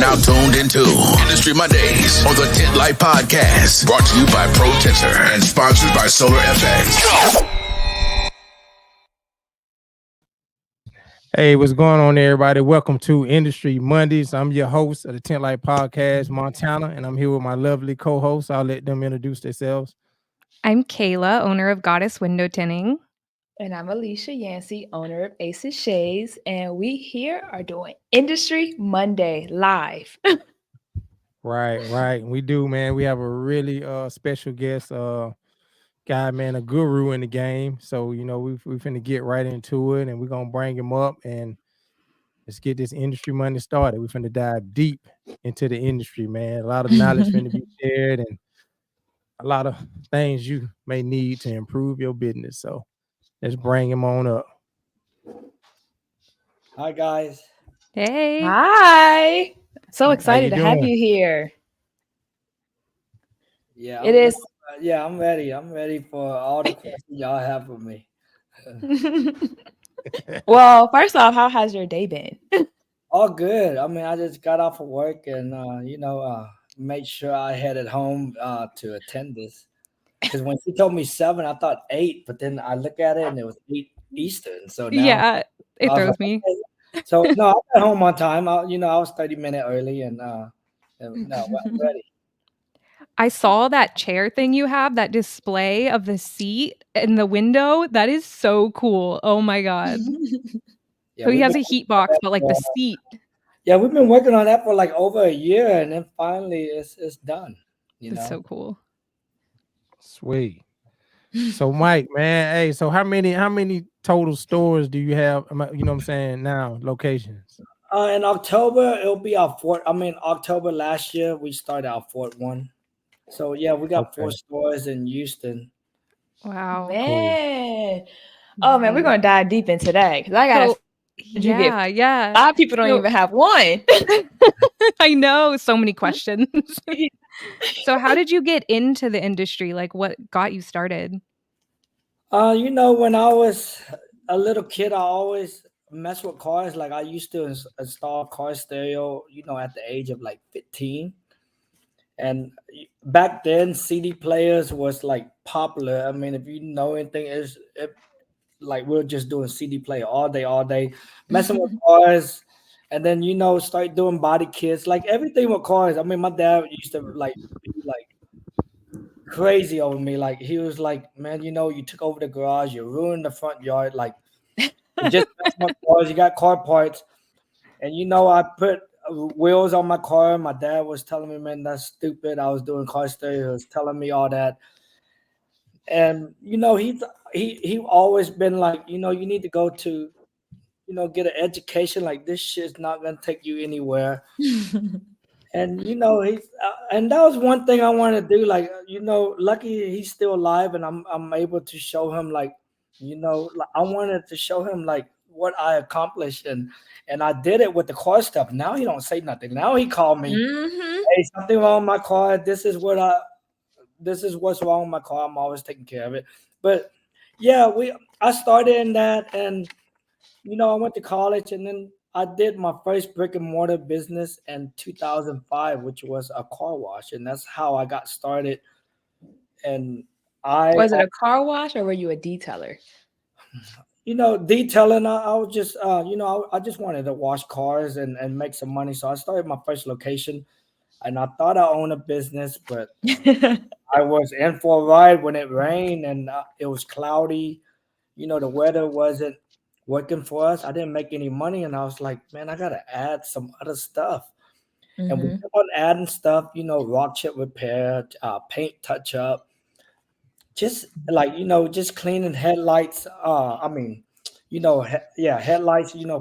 now tuned into Industry Mondays on the Tint Life Podcast, brought to you by Pro Tinter and sponsored by Solar FX. Hey, what's going on, everybody? Welcome to Industry Mondays. I'm your host of the Tint Light Podcast, Montana, and I'm here with my lovely co-hosts. I'll let them introduce themselves. I'm Kayla, owner of Goddess Window Tinting. And I'm Alicia Yancey, owner of Aces Shades, and we here are doing Industry Monday live. Right. We do, man. We have a really special guest, guy, man, a guru in the game. So, we finna get right into it, and we're gonna bring him up and let's get this Industry Monday started. We're finna dive deep into the industry, man. A lot of knowledge finna be shared and a lot of things you may need to improve your business. So let's bring him on up. Hi, guys. Hey. Hi. So excited to have doing? you here. Yeah, It is. Yeah, I'm ready. I'm ready for all the questions y'all have for me. Well, first off, how has your day been? All good. I mean, I just got off of work and made sure I headed home to attend this. Because when she told me 7, I thought 8, but then I look at it and it was 8 Eastern. So now Yeah, it I was throws like, me. okay. So no, I got home on time. I was 30 minutes early and no, I'm ready. I saw that chair thing you have, that display of the seat in the window. That is so cool. Oh my God. Yeah, So he we've has been a heat box, but like the seat. Yeah, we've been working on that for like over a year, and then finally it's done. That's so cool. Sweet. So Mike, man, hey, so how many total stores do you have? You know what I'm saying now, locations? In October it'll be our fourth. I mean, October last year we started our fourth one. So yeah, we got 4 stores in Houston. Wow. Man. Cool. Oh man, we're gonna dive deep into that because I got yeah. A lot of people don't even have one. I know, so many questions. So how did you get into the industry? Like, what got you started? When I was a little kid, I always messed with cars. Like I used to install car stereo, at the age of like 15. And back then, CD players was like popular. I mean, if you know anything, like we're just doing CD player all day, messing with cars, and then start doing body kits, like everything with cars. I mean, my dad used to like be like crazy over me. Like he was like, "Man, you took over the garage, you ruined the front yard. Like just messing with cars. You got car parts." And I put wheels on my car. My dad was telling me, "Man, that's stupid." I was doing car stereo. He was telling me all that. And he always been like, you need to go to, get an education. Like this shit's not gonna take you anywhere. And he's and that was one thing I wanted to do. Like lucky he's still alive, and I'm able to show him like, like, I wanted to show him like what I accomplished, and I did it with the car stuff. Now he don't say nothing. Now he called me, "Hey, something wrong with my car. This is what's wrong with my car. I'm always taking care of it." But yeah, I started in that, and I went to college, and then I did my first brick and mortar business in 2005, which was a car wash, and that's how I got started. And was it a car wash or were you a detailer? Detailing. I was just, I just wanted to wash cars and make some money. So I started my first location, and I thought I owned a business, but I was in for a ride when it rained and it was cloudy. The weather wasn't working for us. I didn't make any money, and I was like, man, I gotta add some other stuff. And we kept on adding stuff, rock chip repair, paint touch up, just like just cleaning headlights. Headlights.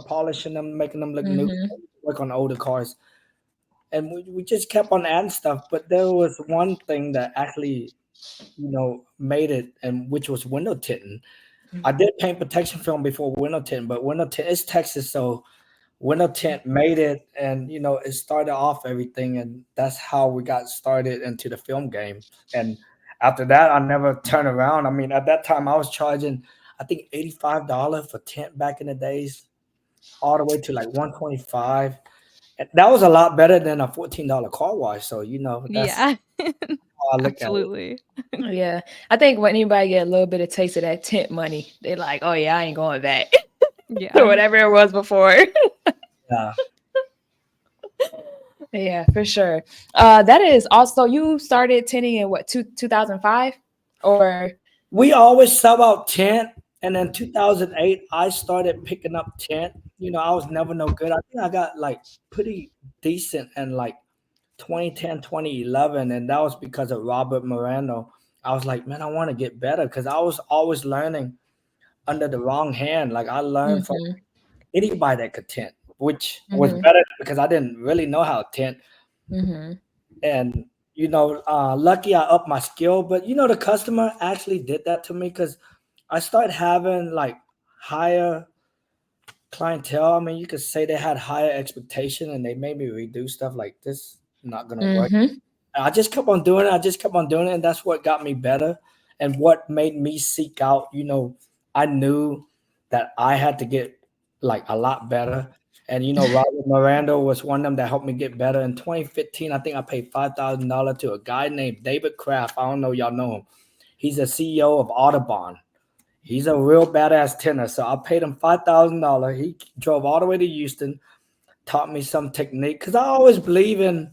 Polishing them, making them look new. Work on older cars, and we just kept on adding stuff. But there was one thing that actually, made it, and which was window tinting. I did paint protection film before window tint, but window tint is Texas, so window tint made it, and it started off everything, and that's how we got started into the film game. And after that, I never turned around. I mean, at that time, I was charging, I think, $85 for tint back in the days, all the way to like $125. That was a lot better than a $14 car wash. So that's Yeah. how I look at it. Absolutely. Yeah. I think when anybody get a little bit of taste of that Tint money, they like, oh yeah, I ain't going back to Yeah. whatever it was before. Yeah. Yeah, for sure. That is also, you started tinting in what, 2005 or? We always sub out tint, and then 2008 I started picking up tint. I was never no good. I think I got like pretty decent in like 2010, 2011, and that was because of Robert Moreno. I was like, man, I want to get better because I was always learning under the wrong hand. Like I learned from Mm-hmm. anybody that could tint, which was Mm-hmm. better because I didn't really know how to tint. Mm-hmm. And lucky I upped my skill, but the customer actually did that to me because I started having like higher clientele. I mean, you could say they had higher expectation and they made me redo stuff like this. Not gonna work. Mm-hmm. And I just kept on doing it. I just kept on doing it, and that's what got me better and what made me seek out. I knew that I had to get like a lot better. And Robert Miranda was one of them that helped me get better. In 2015, I think I paid $5,000 to a guy named David Kraft. I don't know y'all know him. He's a CEO of Audubon. He's a real badass tenor. So I paid him $5,000. He drove all the way to Houston, taught me some technique because I always believe in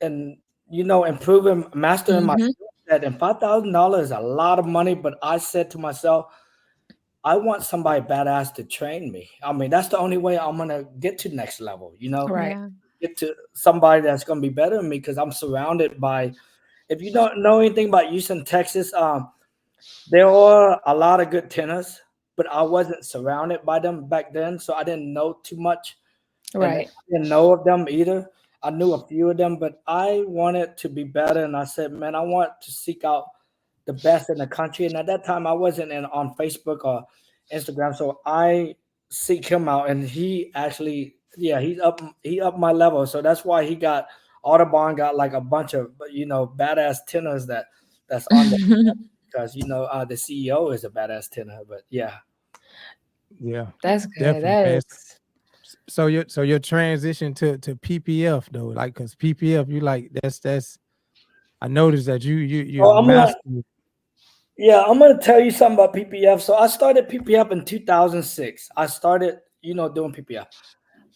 improving, mastering my Mm-hmm. skill set. And $5,000 is a lot of money, but I said to myself, I want somebody badass to train me. I mean, that's the only way I'm gonna get to the next level. Right. Yeah. Get to somebody that's gonna be better than me because I'm surrounded by. If you don't know anything about Houston, Texas, there are a lot of good tenors, but I wasn't surrounded by them back then, so I didn't know too much. And I Right. didn't know of them either. I knew a few of them, but I wanted to be better. And I said, man, I want to seek out the best in the country. And at that time, I wasn't on Facebook or Instagram, so I seek him out, and he actually, yeah, he upped my level. So that's why he got Audubon got like a bunch of badass tenors that's on there because the CEO is a badass tenor. But yeah. Yeah, That's good. definitely, That man. is. So your transition to PPF though, like, cause PPF, you like that's I noticed that you're So master. I'm gonna tell you something about PPF. So I started PPF in 2006. I started, doing PPF.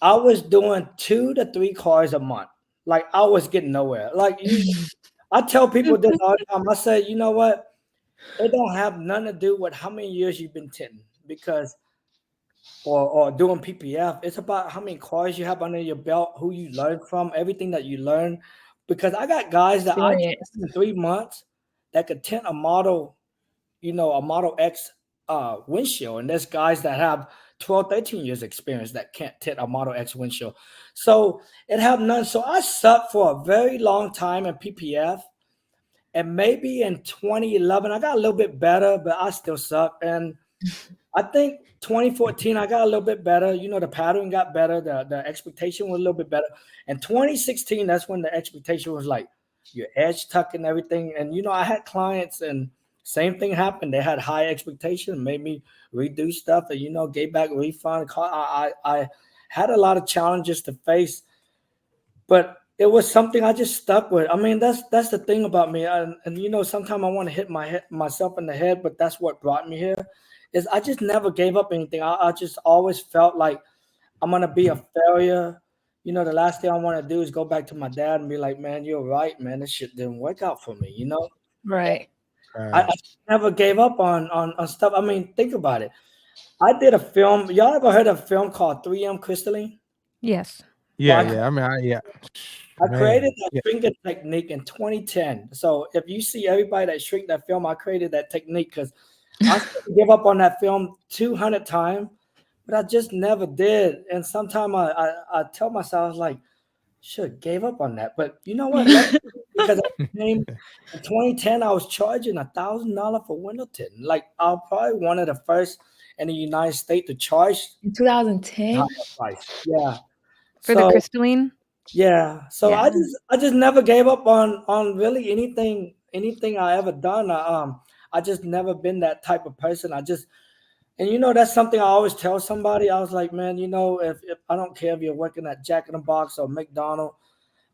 I was doing 2 to 3 cars a month. Like I was getting nowhere. I tell people this all the time. I say, you know what? It don't have nothing to do with how many years you've been tinting because or doing PPF. It's about how many cars you have under your belt, who you learn from, everything that you learn. Because I got guys that I trained Experience. in 3 months that could tint a Model a Model X windshield. And there's guys that have 12, 13 years experience that can't tint a Model X windshield. So it have none. So I sucked for a very long time in PPF. And maybe in 2011, I got a little bit better, but I still suck. And I think 2014, I got a little bit better. The pattern got better. The expectation was a little bit better. And 2016, that's when the expectation was like your edge tuck and everything. And, I had clients and same thing happened. They had high expectation, made me redo stuff and, gave back refund. I had a lot of challenges to face, but it was something I just stuck with. I mean, that's the thing about me. And sometimes I want to hit myself in the head, but that's what brought me here is I just never gave up anything. I just always felt like I'm going to be a failure. The last thing I want to do is go back to my dad and be like, man, you're right, man. This shit didn't work out for me, Right. I never gave up on stuff. I mean, think about it. I did a film. Y'all ever heard of a film called 3M Crystalline? Yes. Yeah, Well, yeah. I mean, I man. created that Yeah. shrinking technique in 2010. So if you see everybody that shrink that film, I created that technique because I give up on that film 200 times, but I just never did. And sometimes I tell myself, I was like, should have gave up on that. But you know what? Because in 2010, I was charging $1,000 for window tint. Like I'm probably one of the first in the United States to charge In higher 2010. price. Yeah. For the So crystalline? yeah. So Yeah. I just never gave up on really anything I ever done. I just never been that type of person. And that's something I always tell somebody. I was like, man, if I don't care if you're working at Jack in the Box or McDonald's.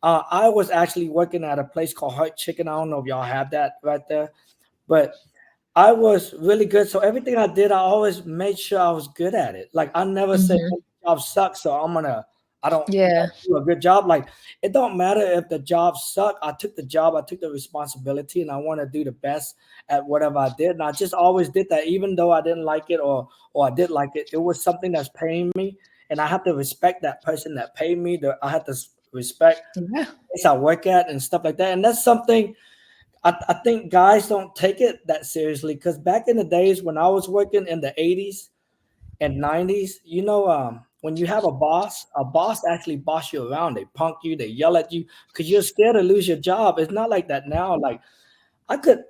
I was actually working at a place called Heart Chicken. I don't know if y'all have that right there, but I was really good. So everything I did, I always made sure I was good at it. Like I never said Mhm. "Oh, the job sucks, so I don't Yeah. do a good job. Like it don't matter if the job sucked. I took the job, I took the responsibility, and I want to do the best at whatever I did. And I just always did that, even though I didn't like it or I did like it. It was something that's paying me, and I have to respect that person that paid me. I have to respect Yeah. the place I work at and stuff like that. And that's something I think guys don't take it that seriously because back in the days when I was working in the 80s and 90s, when you have a boss actually boss you around. They punk you, they yell at you because you're scared to lose your job. It's not like that now. Like I could,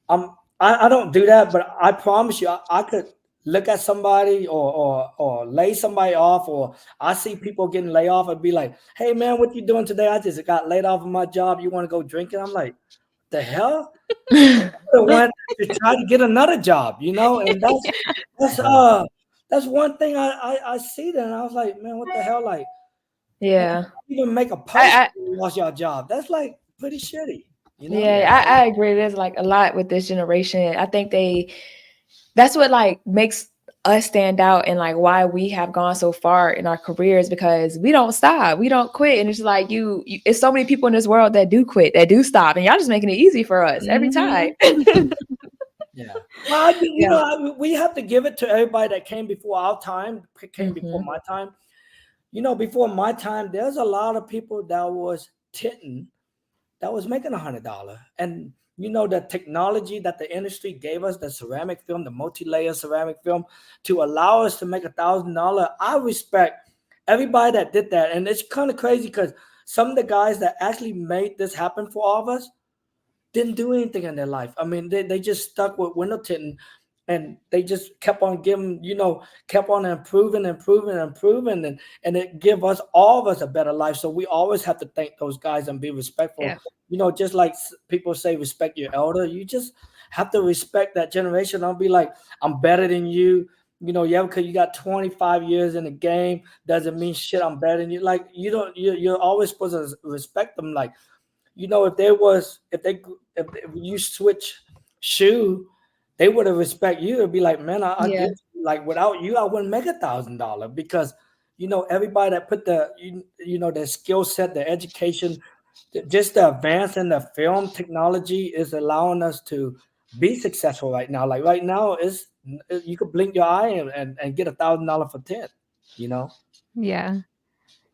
I don't do that, but I promise you, I could look at somebody or lay somebody off, or I see people getting laid off and be like, "Hey man, what you doing today? I just got laid off of my job. You want to go drinking?" I'm like, "The hell." Went to try to get another job, and that's that's one thing I see that and I was like, man, what the hell? Like, man, Yeah. even make a post I and you lost your job. That's like pretty shitty, you know? Yeah, I agree. There's like a lot with this generation. I think that's what like makes us stand out and like why we have gone so far in our careers because we don't stop, we don't quit, and it's like it's so many people in this world that do quit, that do stop, and y'all just making it easy for us every time. Yeah. Well, Yeah. we have to give it to everybody that came before our time, came before Hmm. my time. Before my time, there's a lot of people that was tinting that was making $100. And the technology that the industry gave us, the ceramic film, the multi-layer ceramic film, to allow us to make $1,000. I respect everybody that did that. And it's kind of crazy because some of the guys that actually made this happen for all of us didn't do anything in their life. I mean, they just stuck with window tinting and they just kept on giving, kept on improving, and it give us all of us a better life. So we always have to thank those guys and be respectful. Yeah. Just like people say, respect your elder. You just have to respect that generation. Don't be like, I'm better than you. Yeah, because you got 25 years in the game doesn't mean shit. I'm better than you. Like you don't. You're always supposed to respect them. Like if you switch shoe, they would have respect you. It'd be like, man, I Yeah. get you. Like without you, I wouldn't make $1,000 because everybody that put their skill set, their education, just the advance in the film technology is allowing us to be successful right now. Like right now, is you could blink your eye and get $1,000 for tint. You know. Yeah.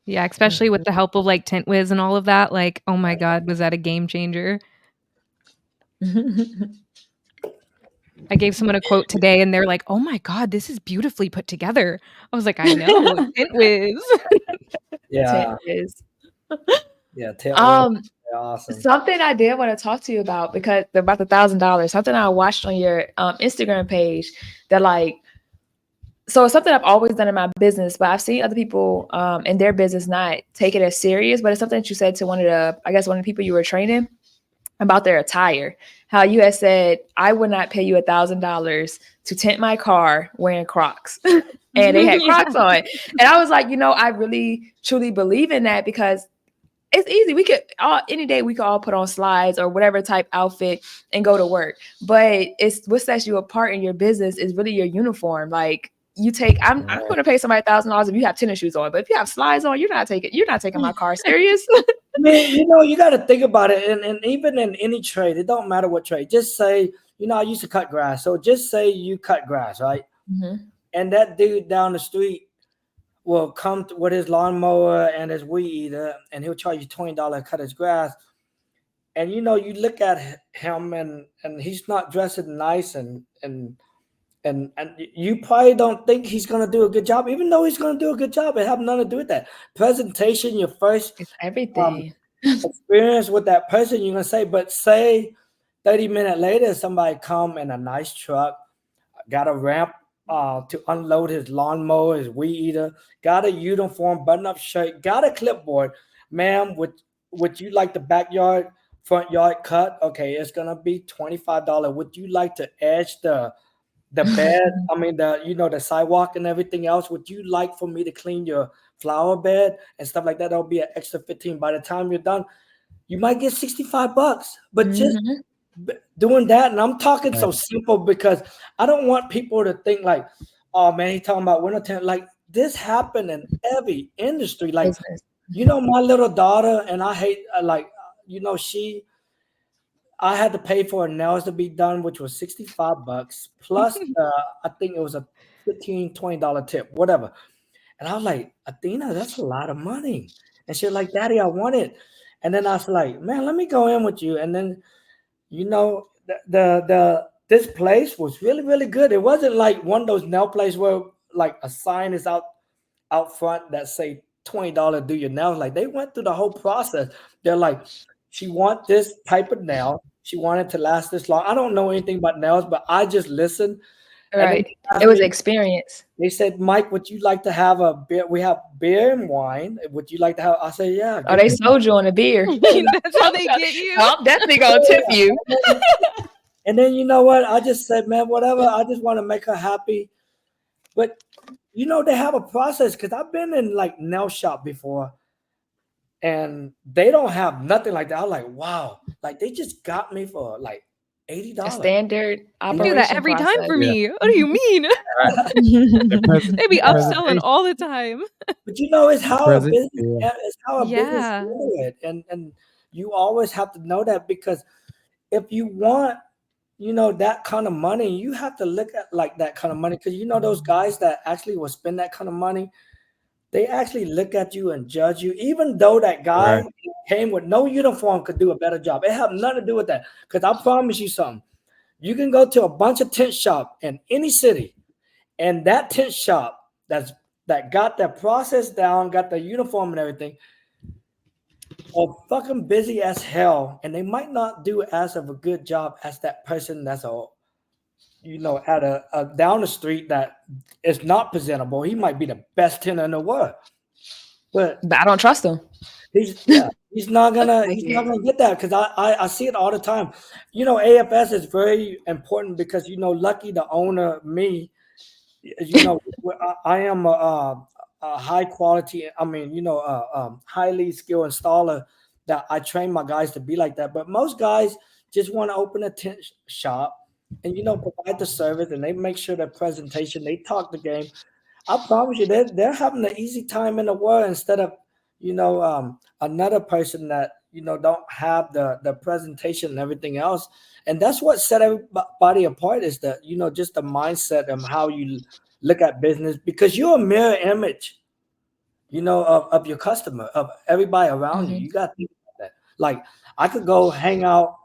Yeah, especially with the help of like Tint Wiz and all of that. Like, oh my God, was that a game changer? I gave someone a quote today and they're like, oh my God, this is beautifully put together. I was like, I know, Tint Wiz. Yeah. Tint is. Yeah. Tint win. Um, Awesome. Something I did want to talk to you about because about the $1,000. Something I watched on your Instagram page that like so it's something I've always done in my business, but I've seen other people in their business not take it as serious. But it's something that you said to one of the people you were training about their attire. How you had said, I would not pay you $1,000 to tint my car wearing Crocs. And they had Crocs on. And I was like, I really truly believe in that because it's easy. We could any day we could all put on slides or whatever type outfit and go to work. But it's what sets you apart in your business is really your uniform. Like I'm going to pay somebody $1,000 if you have tennis shoes on, but if you have slides on, you're not taking my car serious. I mean, you got to think about it, and even in any trade, it don't matter what trade. Just say, I used to cut grass, so just say you cut grass, right? Mm-hmm. And that dude down the street will come with his lawnmower and his weed eater, and he'll charge you $20 to cut his grass. And you look at him, and he's not dressed nice, and you probably don't think he's gonna do a good job, even though he's gonna do a good job. It have nothing to do with that presentation. Your first It's everything. experience with that person, you're gonna say, but say 30 minutes later, somebody come in a nice truck, got a ramp to unload his lawnmower, his weed eater, got a uniform, button-up shirt, got a clipboard. Ma'am, would you like the backyard, front yard cut? Okay, it's gonna be $25. Would you like to edge the bed, I mean the sidewalk and everything else. Would you like for me to clean your flower bed and stuff like that? That'll be an extra 15. By the time you're done, you might get $65. But just doing that, and I'm talking so simple because I don't want people to think like, oh man, he's talking about winter tent. Like this happened in every industry. Like Business. my little daughter, and I hate I had to pay for her nails to be done, which was $65 plus I think it was a $15-$20 tip, whatever. And I was like, Athena, that's a lot of money. And she was like, Daddy, I want it. And then I was like, man, let me go in with you. And then this place was really, really good. It wasn't like one of those nail places where like a sign is out front that say $20 do your nails. Like they went through the whole process. They're like, she want this type of nail. She wanted to last this long. I don't know anything about nails, but I just listened. Right. It was experience. They said, Mike, would you like to have a beer? We have beer and wine. Would you like to have? I said, yeah. Oh, they sold you on a beer. That's how they get you. I'm definitely gonna tip you. And then you know what? I just said, man, whatever. I just want to make her happy. But they have a process because I've been in like nail shop before, and they don't have nothing like that. I was like, wow, like they just got me for like $80. A standard operation. They do that every process. time for me. What do you mean? They be upselling all the time. But it's how a business, it's how a business do it, and you always have to know that because if you want, that kind of money, you have to look at like that kind of money because those guys that actually will spend that kind of money, they actually look at you and judge you, even though that guy came with no uniform could do a better job. It have nothing to do with that because I promise you something. You can go to a bunch of tent shop in any city, and that tent shop that got that process down, got the uniform and everything, are fucking busy as hell, and they might not do as of a good job as that person that's at a down the street that is not presentable. He might be the best tenor in the world, but I don't trust him. He's not gonna get that because I see it all the time. AFS is very important because Lucky, the owner, me, I am a high quality. I mean, highly skilled installer that I train my guys to be like that. But most guys just want to open a tent shop and provide the service, and they make sure their presentation, they talk the game. I promise you, they're having the easy time in the world instead of another person that don't have the presentation and everything else. And that's what set everybody apart is that just the mindset of how you look at business, because you're a mirror image of your customer, of everybody around you. You got to think about that. Like I could go hang out,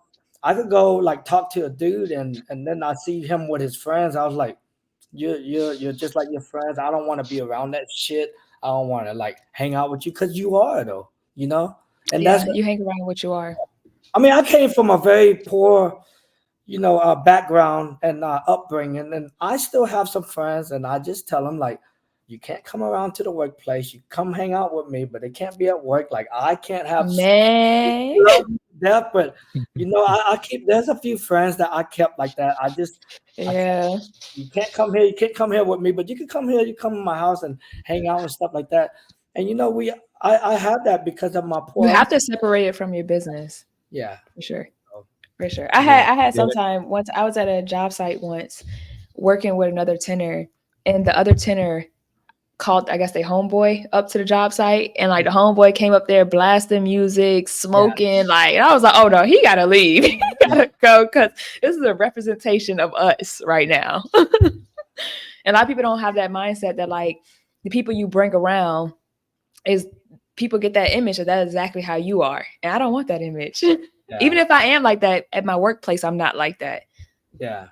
I could go like talk to a dude and then I see him with his friends. I was like, you're just like your friends. I don't want to be around that shit. I don't want to like hang out with you because you are though, and that's you hang around what you are. I mean, I came from a very poor, background and upbringing, and I still have some friends, and I just tell them like, you can't come around to the workplace. You come hang out with me, but it can't be at work. Like I can't have that, but I keep. There's a few friends that I kept like that. I just you can't come here. You can't come here with me, but you can come here. You come to my house and hang out and stuff like that. And I have that because of my poor. You have to separate it from your business. Yeah, for sure. For sure. I had some time once I was at a job site once working with another tenor, and the other tenor called, I guess, their homeboy up to the job site, and like the homeboy came up there blasting music, smoking, like, and I was like, oh no, he gotta leave. He gotta go because this is a representation of us right now. And a lot of people don't have that mindset that like the people you bring around is people get that image that that's exactly how you are. And I don't want that image. Yeah. Even if I am like that at my workplace, I'm not like that. Yeah.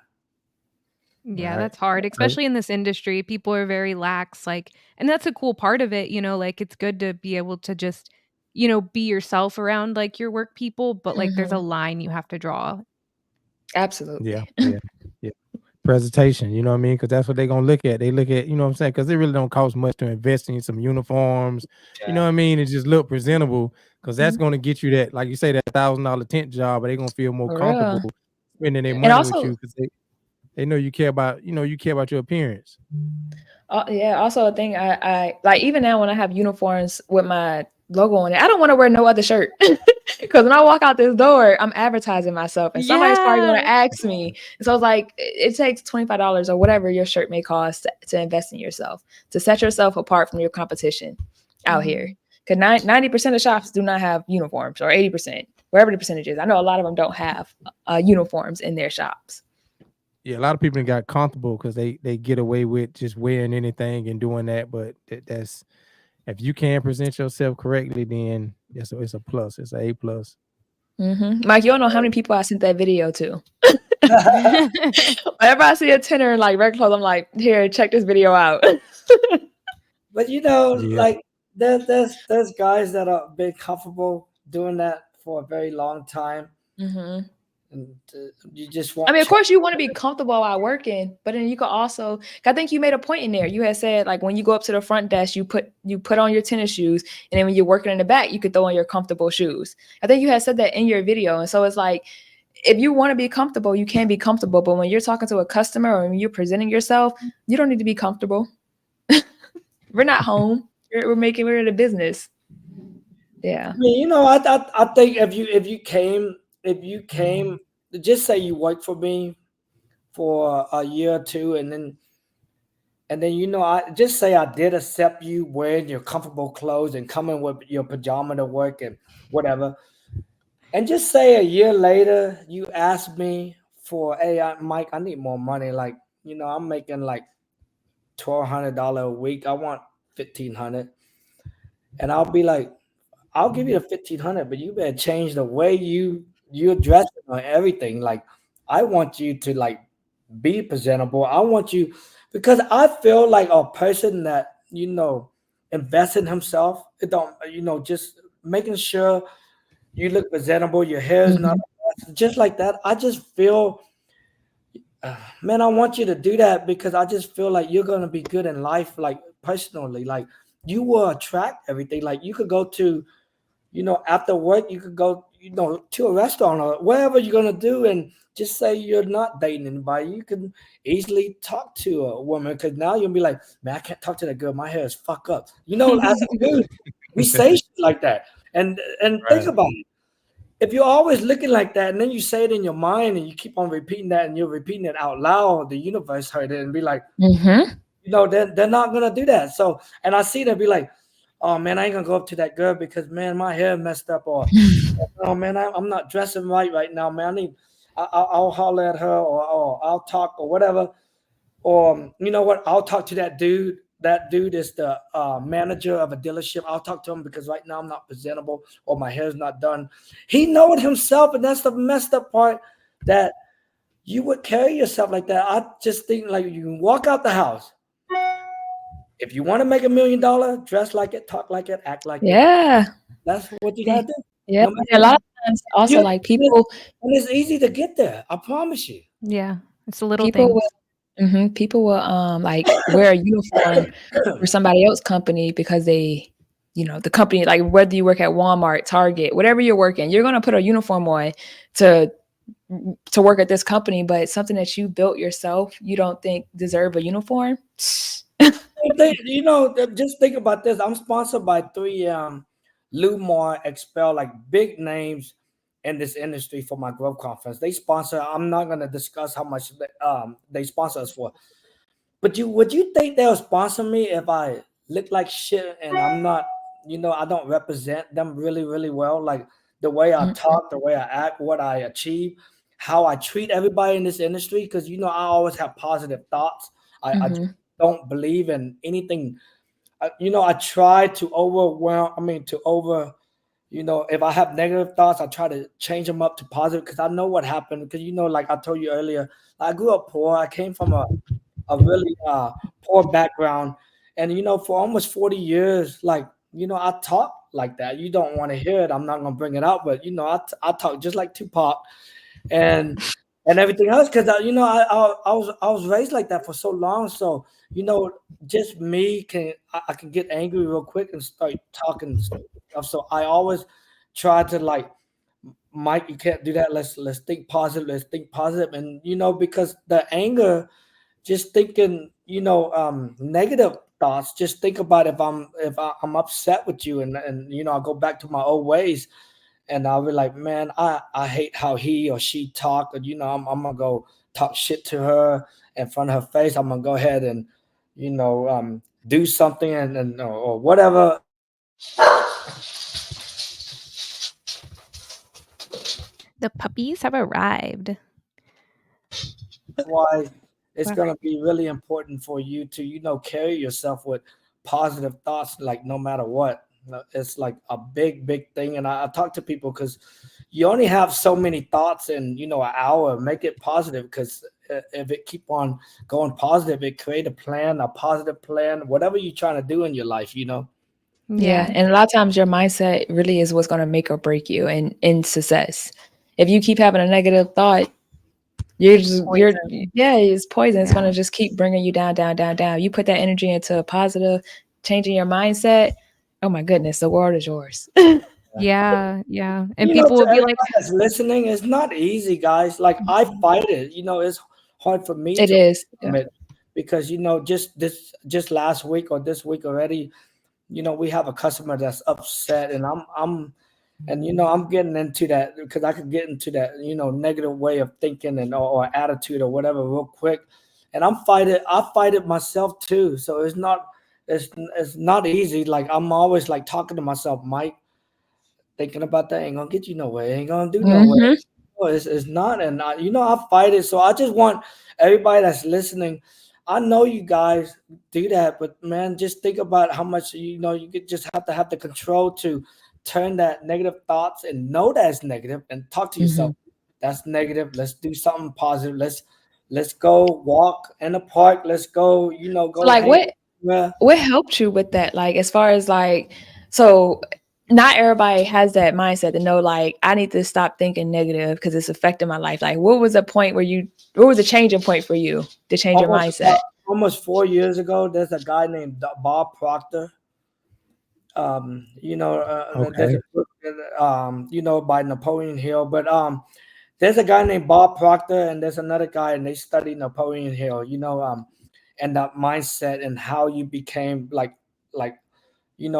Yeah, that's hard, especially in this industry. People are very lax, like, and that's a cool part of it, like it's good to be able to just, be yourself around like your work people, but like there's a line you have to draw. Absolutely. Yeah. Presentation, you know what I mean? Because that's what they're gonna look at. They look at, you know what I'm saying? Because it really don't cost much to invest in some uniforms, you know what I mean? It just look presentable because that's gonna get you that, like you say, that $1,000 tent job, but they're gonna feel more comfortable spending their money with you. They know you care about your appearance. Yeah. Also, a thing I like even now when I have uniforms with my logo on it, I don't want to wear no other shirt because when I walk out this door, I'm advertising myself, and somebody's probably going to ask me. So it's like it takes $25 or whatever your shirt may cost to invest in yourself, to set yourself apart from your competition out here. Because 90% of shops do not have uniforms, or 80%, wherever the percentage is. I know a lot of them don't have uniforms in their shops. Yeah, a lot of people got comfortable because they get away with just wearing anything and doing that. But that's if you can present yourself correctly, then it's a plus. It's a plus. Mike, you don't know how many people I sent that video to. Whenever I see a tenor in like regular clothes, I'm like, here, check this video out. But like there's guys that are been comfortable doing that for a very long time. And you just want. I mean, of course, you want to be comfortable while working, but then you could also. I think you made a point in there. You had said like when you go up to the front desk, you put on your tennis shoes, and then when you're working in the back, you could throw on your comfortable shoes. I think you had said that in your video, and so it's like if you want to be comfortable, you can be comfortable, but when you're talking to a customer or when you're presenting yourself, you don't need to be comfortable. We're not home. We're in a business. Yeah. I mean, I think if you came, just say you worked for me for a year or two, and then I just say I did accept you wearing your comfortable clothes and coming with your pajama to work and whatever, and just say a year later you ask me for, hey, Mike, I need more money. Like, I'm making like $1,200 a week. I want $1,500, and I'll be like, I'll give you the $1,500, but you better change the way you're dressing or everything. Like, I want you to like be presentable. I want you, because I feel like a person that invests in himself. It don't just making sure you look presentable. Your hair is not just like that. I just feel, man, I want you to do that because I just feel like you're gonna be good in life, like personally. Like you will attract everything. Like you could go to, after work, you could go, to a restaurant or whatever you're going to do, and just say you're not dating anybody. You can easily talk to a woman because now you'll be like, man, I can't talk to that girl. My hair is fucked up. As a dude, we say shit like that. And think about it. If you're always looking like that and then you say it in your mind and you keep on repeating that and you're repeating it out loud, the universe heard it and be like, they're not going to do that. So, and I see them be like, oh man, I ain't gonna go up to that girl because man, my hair messed up, or oh man, I'm not dressing right now, man. I'll holler at her, or I'll talk or whatever, or you know what? I'll talk to that dude. That dude is the manager of a dealership. I'll talk to him because right now I'm not presentable or my hair's not done. He know it himself, and that's the messed up part, that you would carry yourself like that. I just think like you can walk out the house. If you want to make $1 million, dress like it, talk like it, act like it. That's what you gotta do. Yeah, a lot of times also like people, and it's easy to get there. I promise you. Yeah, it's a little thing. People will like wear a uniform for somebody else's company because they, the company, like whether you work at Walmart, Target, whatever you're working, you're gonna put a uniform on to work at this company, but it's something that you built yourself, you don't think deserve a uniform. Just think about this. I'm sponsored by 3M, Lumar, Expel, like big names in this industry for my growth conference. They sponsor. I'm not going to discuss how much they sponsor us for. But would you think they'll sponsor me if I look like shit and I'm not, I don't represent them really, really well? Like the way I talk, the way I act, what I achieve, how I treat everybody in this industry. Because, I always have positive thoughts. I don't believe in anything. I try to if I have negative thoughts, I try to change them up to positive because I know what happened. Because, like I told you earlier, I grew up poor. I came from a really poor background. And, for almost 40 years, like, I talk like that. You don't want to hear it. I'm not going to bring it out. But, I talk just like Tupac and everything else because, I was raised like that for so long. So, just me I can get angry real quick and start talking stuff. So I always try to like Mike, you can't do that. Let's think positive. Let's think positive. And because the anger, just thinking, negative thoughts. Just think about if I'm upset with you, and I go back to my old ways, and I'll be like, man, I hate how he or she talk, and I'm gonna go talk shit to her in front of her face. I'm gonna go ahead and do something, and or whatever. The puppies have arrived. Why it's going to be really important for you to carry yourself with positive thoughts, like no matter what. It's like a big thing. And I talk to people because you only have so many thoughts in an hour. Make it positive, because if it keep on going positive, it create a positive plan, whatever you're trying to do in your life. Yeah. And a lot of times your mindset really is what's going to make or break you in success. If you keep having a negative thought, it's poison. It's going to just keep bringing you down. You put that energy into a positive, changing your mindset. Oh my goodness, the world is yours. Yeah. And people will be like, that's listening, it's not easy, guys. Like, I fight it. It's hard for me It to is. admit, because just last week or this week already, we have a customer that's upset, and I'm getting into that, because I could get into that negative way of thinking and or attitude or whatever real quick, and I fight it myself too. So it's not easy. Like, I'm always like talking to myself, Mike, thinking about that ain't gonna get you nowhere, ain't gonna do nowhere. It's not, and I fight it. So I just want everybody that's listening. I know you guys do that, but man, just think about how much you could just have to have the control to turn that negative thoughts, and know that's negative, and talk to yourself. That's negative. Let's do something positive. Let's go walk in the park. Let's go. Go Like, hang. what helped you with that? Like, as far as like, so not everybody has that mindset to know, like, I need to stop thinking negative because it's affecting my life. Like, what was the changing point for you to change your mindset? Almost 4 years ago, there's a guy named Bob Proctor. There's a book, by Napoleon Hill, but there's a guy named Bob Proctor, and there's another guy, and they study Napoleon Hill, and that mindset, and how you became like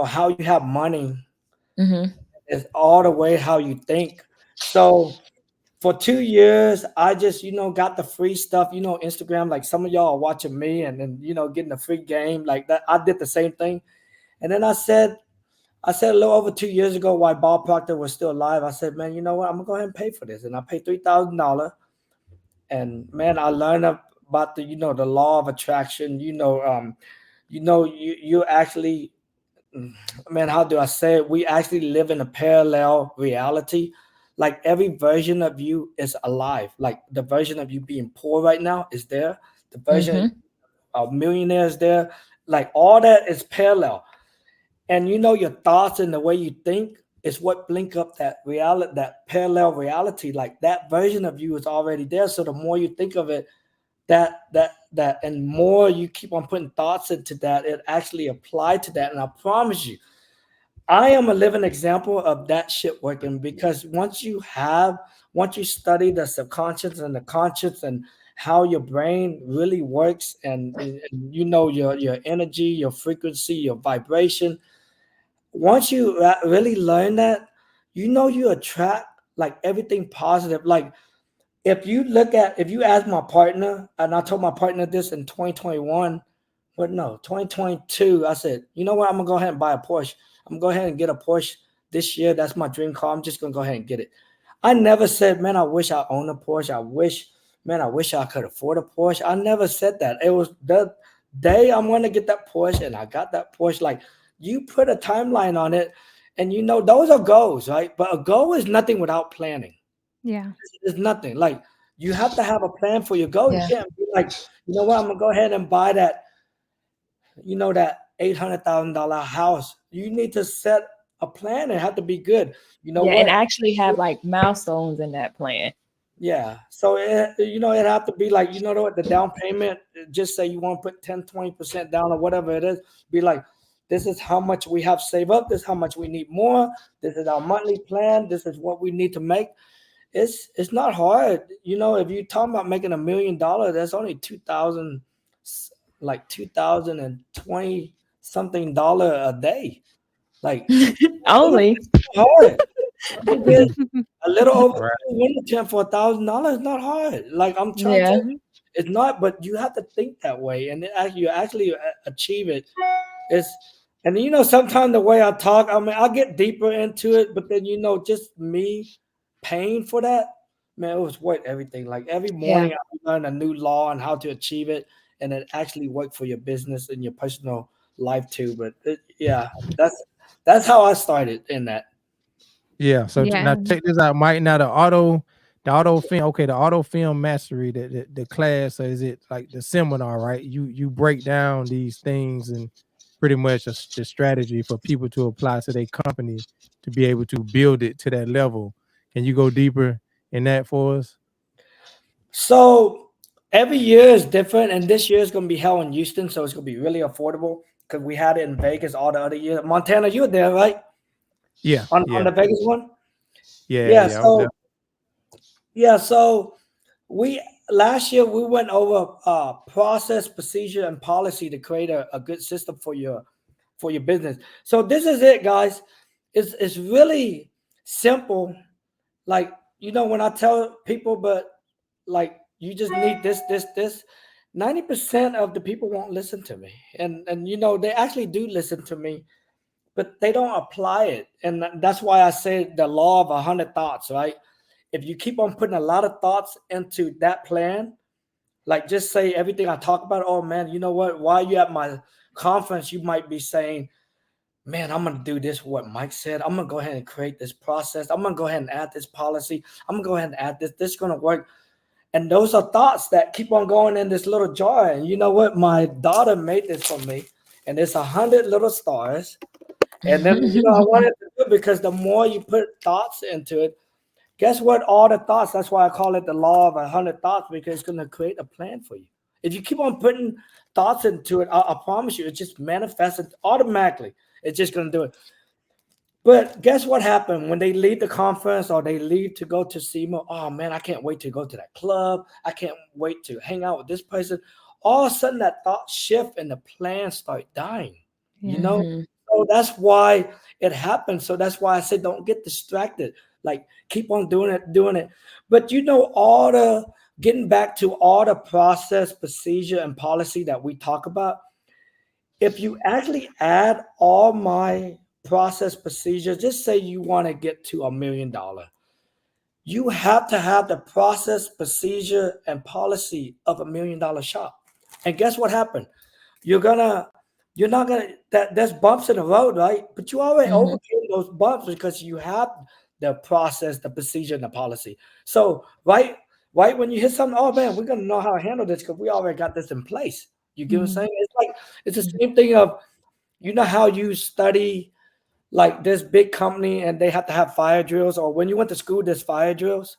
how you have money is all the way how you think. So for 2 years, I just got the free stuff, Instagram. Like, some of y'all are watching me, and then getting a free game like that. I did the same thing, and then I said a little over 2 years ago, while Bob Proctor was still alive, I said, man, you know what? I'm gonna go ahead and pay for this, and I paid $3,000. And man, I learned about the law of attraction. You actually, man, how do I say it? We actually live in a parallel reality. Like, every version of you is alive. Like, the version of you being poor right now is there. The version of millionaire is there. Like, all that is parallel. And your thoughts and the way you think is what blink up that reality, that parallel reality. Like, that version of you is already there. So the more you think of it, and more you keep on putting thoughts into that, it actually applied to that. And I promise you, I am a living example of that shit working, because once you study the subconscious and the conscious, and how your brain really works, and your energy, your frequency, your vibration, once you really learn that, you attract like everything positive. Like, if you ask my partner, and I told my partner this in 2021, but no, 2022, I said, you know what, I'm gonna go ahead and buy a Porsche. I'm gonna go ahead and get a Porsche this year. That's my dream car. I'm just gonna go ahead and get it. I never said, man, I wish I owned a Porsche. I wish I could afford a Porsche. I never said that. It was the day I'm gonna get that Porsche, and I got that Porsche. Like, you put a timeline on it, and those are goals, right? But a goal is nothing without planning. yeah. It's nothing. Like, you have to have a plan for your goal. You can't be like, you know what, I'm gonna go ahead and buy that, that $800,000 house. You need to set a plan. It have to be good. And actually have like milestones in that plan. Yeah. So it have to be like, what, the down payment, just say you want to put 10, 20% down or whatever it is. Be like, This is how much we have saved up. This is how much we need more. This is our monthly plan. This is what we need to make. It's not hard. You know, if you're talking about making $1 million, that's only 2,000, like 2,020 something dollar a day. Like Only. hard. You get a little over Right. 210 for $1,000 is not hard. Like I'm trying to Yeah. tell you, it's not. But you have to think that way, and you actually achieve it. It's and you know sometimes the way I talk, I mean I get deeper into it, but then you know just me paying for that, man, it was worth everything. Like every Yeah. morning I learn a new law and how to achieve it, and it actually work for your business and your personal life too. But yeah, that's how I started in that. Yeah. So now Yeah. check this out, Mike. Now the auto film. Okay, the auto film mastery. The class. So is it like the seminar, right? You break down these things and pretty much the strategy for people to apply to their company to be able to build it to that level. Can you go deeper in that for us? So every year is different, and this year is going to be held in Houston, so it's going to be really affordable because we had it in Vegas all the other years. Montana, you were there, right? Yeah. On Yeah. the Vegas one? Yeah. Yeah. Yeah. I was there. So we last year we went over process, procedure, and policy to create a good system for your business. So this is it, guys. It's really simple. Like you know when I tell people, but like you just need this. 90% of the people won't listen to me, and you know they actually do listen to me, but they don't apply it, and that's why I say the law of 100 thoughts, right? If you keep on putting a lot of thoughts into that plan, like just say everything I talk about, oh man, you know what? While you at my conference, you might be saying, man, I'm gonna do this, what Mike said. I'm gonna go ahead and create this process. I'm gonna go ahead and add this policy. I'm gonna go ahead and add this. This is gonna work. And those are thoughts that keep on going in this little jar. And you know what? My daughter made this for me, and it's 100 little stars. And then you know I wanted to do it because the more you put thoughts into it, guess what? All the thoughts. That's why I call it the law of 100 thoughts because it's going to create a plan for you. If you keep on putting thoughts into it, I promise you, it just manifests automatically. It's just going to do it. But guess what happened when they leave the conference or they leave to go to SEMA? Oh man, I can't wait to go to that club. I can't wait to hang out with this person. All of a sudden, that thought shift and the plans start dying. You know, so that's why it happens. So that's why I said don't get distracted. Like keep on doing it. But you know, all the getting back to all the process, procedure, and policy that we talk about. If you actually add all my process procedures, just say you want to get to $1 million, you have to have the process, procedure, and policy of $1 million shop. And guess what happened? You're not gonna that there's bumps in the road, right? But you already overcame those bumps because you have the process, the procedure, and the policy. So right when you hit something, oh man, we're gonna know how to handle this because we already got this in place. You get what I'm saying? It's the same thing of you know how you study like this big company and they have to have fire drills, or when you went to school, there's fire drills.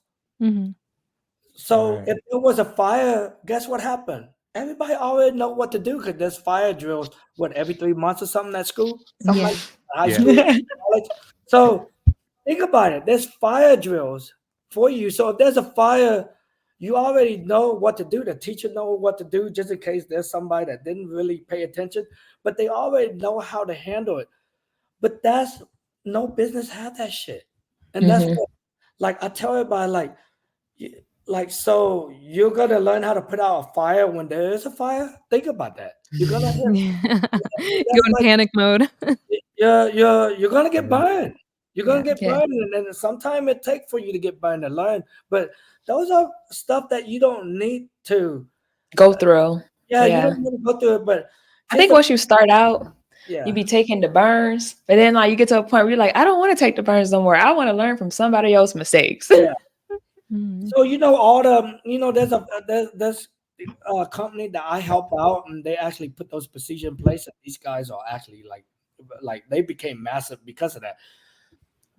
So Right. if there was a fire, guess what happened? Everybody already know what to do because there's fire drills, what, every 3 months or something at school? Something like high Yeah. school, college. So think about it. There's fire drills for you. So if there's a fire, you already know what to do. The teacher know what to do just in case there's somebody that didn't really pay attention, but they already know how to handle it. But that's no business have that shit. And that's what, like I tell everybody, like so you're gonna learn how to put out a fire when there is a fire. Think about that. You're gonna Go in like panic mode. you're gonna get Yeah. burned. You're gonna get Yeah. burned, and then sometimes it takes for you to get burned and learn. But those are stuff that you don't need to. Go through. Yeah, you Yeah. don't need to go through it. But I think once you start out, yeah, you be taking the burns, but then like you get to a point where you're like, I don't want to take the burns no more. I want to learn from somebody else's mistakes. yeah. So you know all the there's a company that I help out, and they actually put those procedures in place. And these guys are actually like they became massive because of that.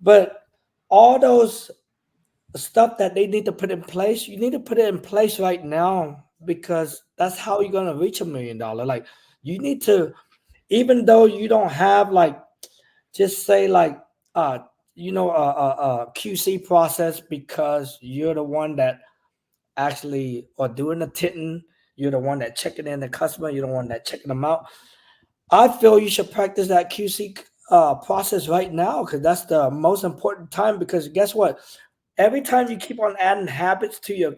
But all those stuff that they need to put in place, you need to put it in place right now because that's how you're gonna reach $1 million. Like you need to even though you don't have like, just say like, QC process, because you're the one that actually are doing the tinting, you're the one that checking in the customer, you're the one that checking them out. I feel you should practice that QC process right now, because that's the most important time. Because guess what? Every time you keep on adding habits to your